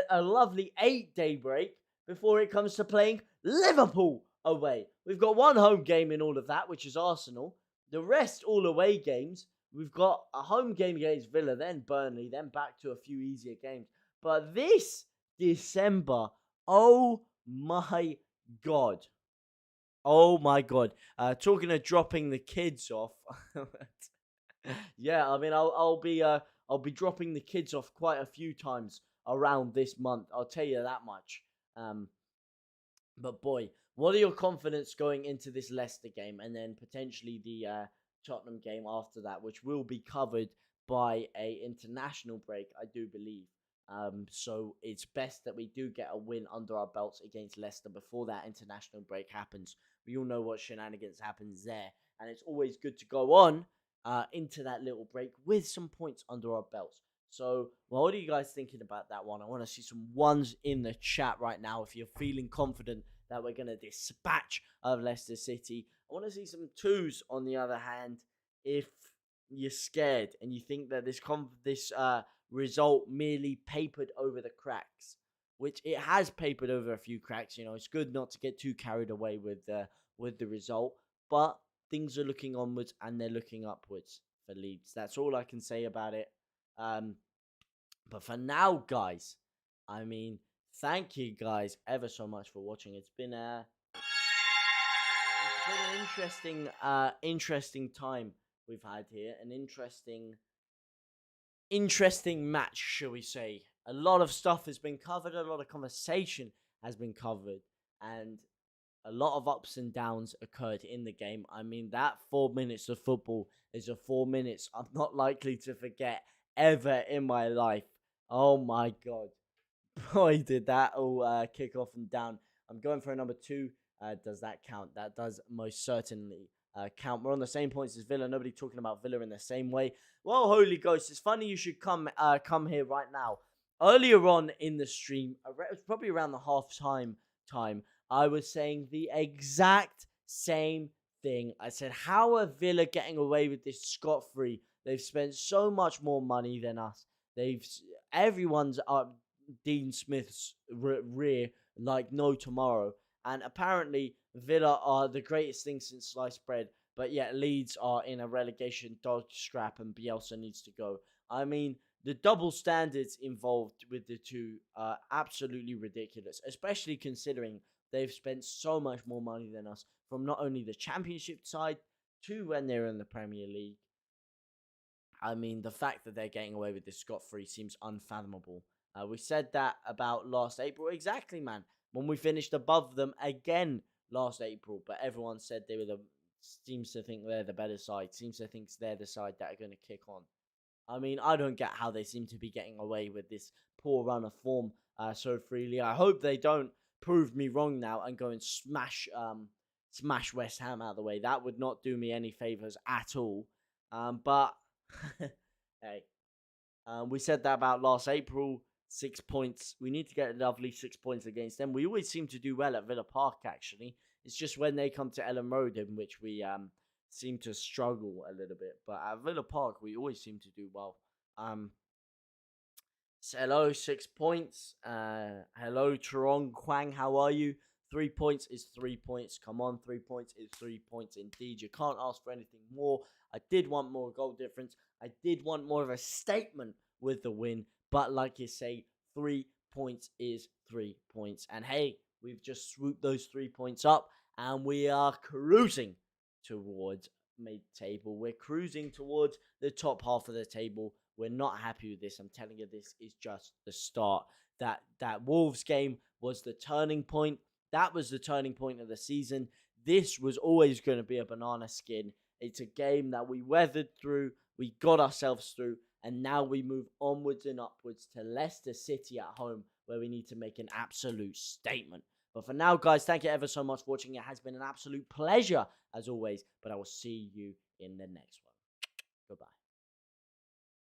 Speaker 2: a lovely 8-day break before it comes to playing Liverpool away. We've got 1 home game in all of that, which is Arsenal. The rest all away games. We've got a home game against Villa, then Burnley, then back to a few easier games. But this December, oh my God. Oh my God. Talking of dropping the kids off. Yeah, I mean, I'll be dropping the kids off quite a few times around this month. I'll tell you that much. But boy, what are your confidence going into this Leicester game and then potentially the Tottenham game after that, which will be covered by a international break, I do believe. So it's best that we do get a win under our belts against Leicester before that international break happens. We all know what shenanigans happens there, and it's always good to go on into that little break with some points under our belts. So, well, what are you guys thinking about that one? I want to see some ones in the chat right now if you're feeling confident that we're going to dispatch of Leicester City. I want to see some 2s on the other hand if you're scared and you think that this result merely papered over the cracks, which it has papered over a few cracks. You know, it's good not to get too carried away with the result, but things are looking onwards and they're looking upwards for Leeds. That's all I can say about it. But for now, guys, I mean, thank you guys ever so much for watching. It's been an interesting time we've had here. An interesting match, shall we say. A lot of stuff has been covered. A lot of conversation has been covered, and a lot of ups and downs occurred in the game. I mean, that 4 minutes of football is a 4 minutes I'm not likely to forget ever in my life. Oh my God. Boy, did that all kick off and down. I'm going for a number 2. Does that count? That does most certainly count. We're on the same points as Villa. Nobody talking about Villa in the same way. Well, Holy Ghost, it's funny you should come here right now. Earlier on in the stream, it was probably around the half-time time, I was saying the exact same thing. I said, how are Villa getting away with this scot-free? They've spent so much more money than us. Everyone's up Dean Smith's rear like no tomorrow. And apparently, Villa are the greatest thing since sliced bread. But yet, Leeds are in a relegation dog scrap and Bielsa needs to go. I mean, the double standards involved with the two are absolutely ridiculous. Especially considering they've spent so much more money than us. From not only the Championship side to when they're in the Premier League. I mean, the fact that they're getting away with this scot-free seems unfathomable. We said that about last April. Exactly, man. When we finished above them again last April. But everyone said they were seems to think they're the better side. Seems to think they're the side that are going to kick on. I mean, I don't get how they seem to be getting away with this poor run of form so freely. I hope they don't prove me wrong now and go and smash West Ham out of the way. That would not do me any favours at all. But, hey, we said that about last April. 6 points. We need to get a lovely 6 points against them. We always seem to do well at Villa Park, actually. It's just when they come to Ellen Road in which we seem to struggle a little bit. But at Villa Park, we always seem to do well. So hello, 6 points. Hello, Chorong Kwang, how are you? 3 points is 3 points. Come on, 3 points is 3 points indeed. You can't ask for anything more. I did want more goal difference. I did want more of a statement with the win. But like you say, 3 points is 3 points. And hey, we've just swooped those 3 points up. And we are cruising towards mid-table. We're cruising towards the top half of the table. We're not happy with this. I'm telling you, this is just the start. That Wolves game was the turning point. That was the turning point of the season. This was always going to be a banana skin. It's a game that we weathered through. We got ourselves through. And now we move onwards and upwards to Leicester City at home, where we need to make an absolute statement. But for now, guys, thank you ever so much for watching. It has been an absolute pleasure, as always. But I will see you in the next one. Goodbye.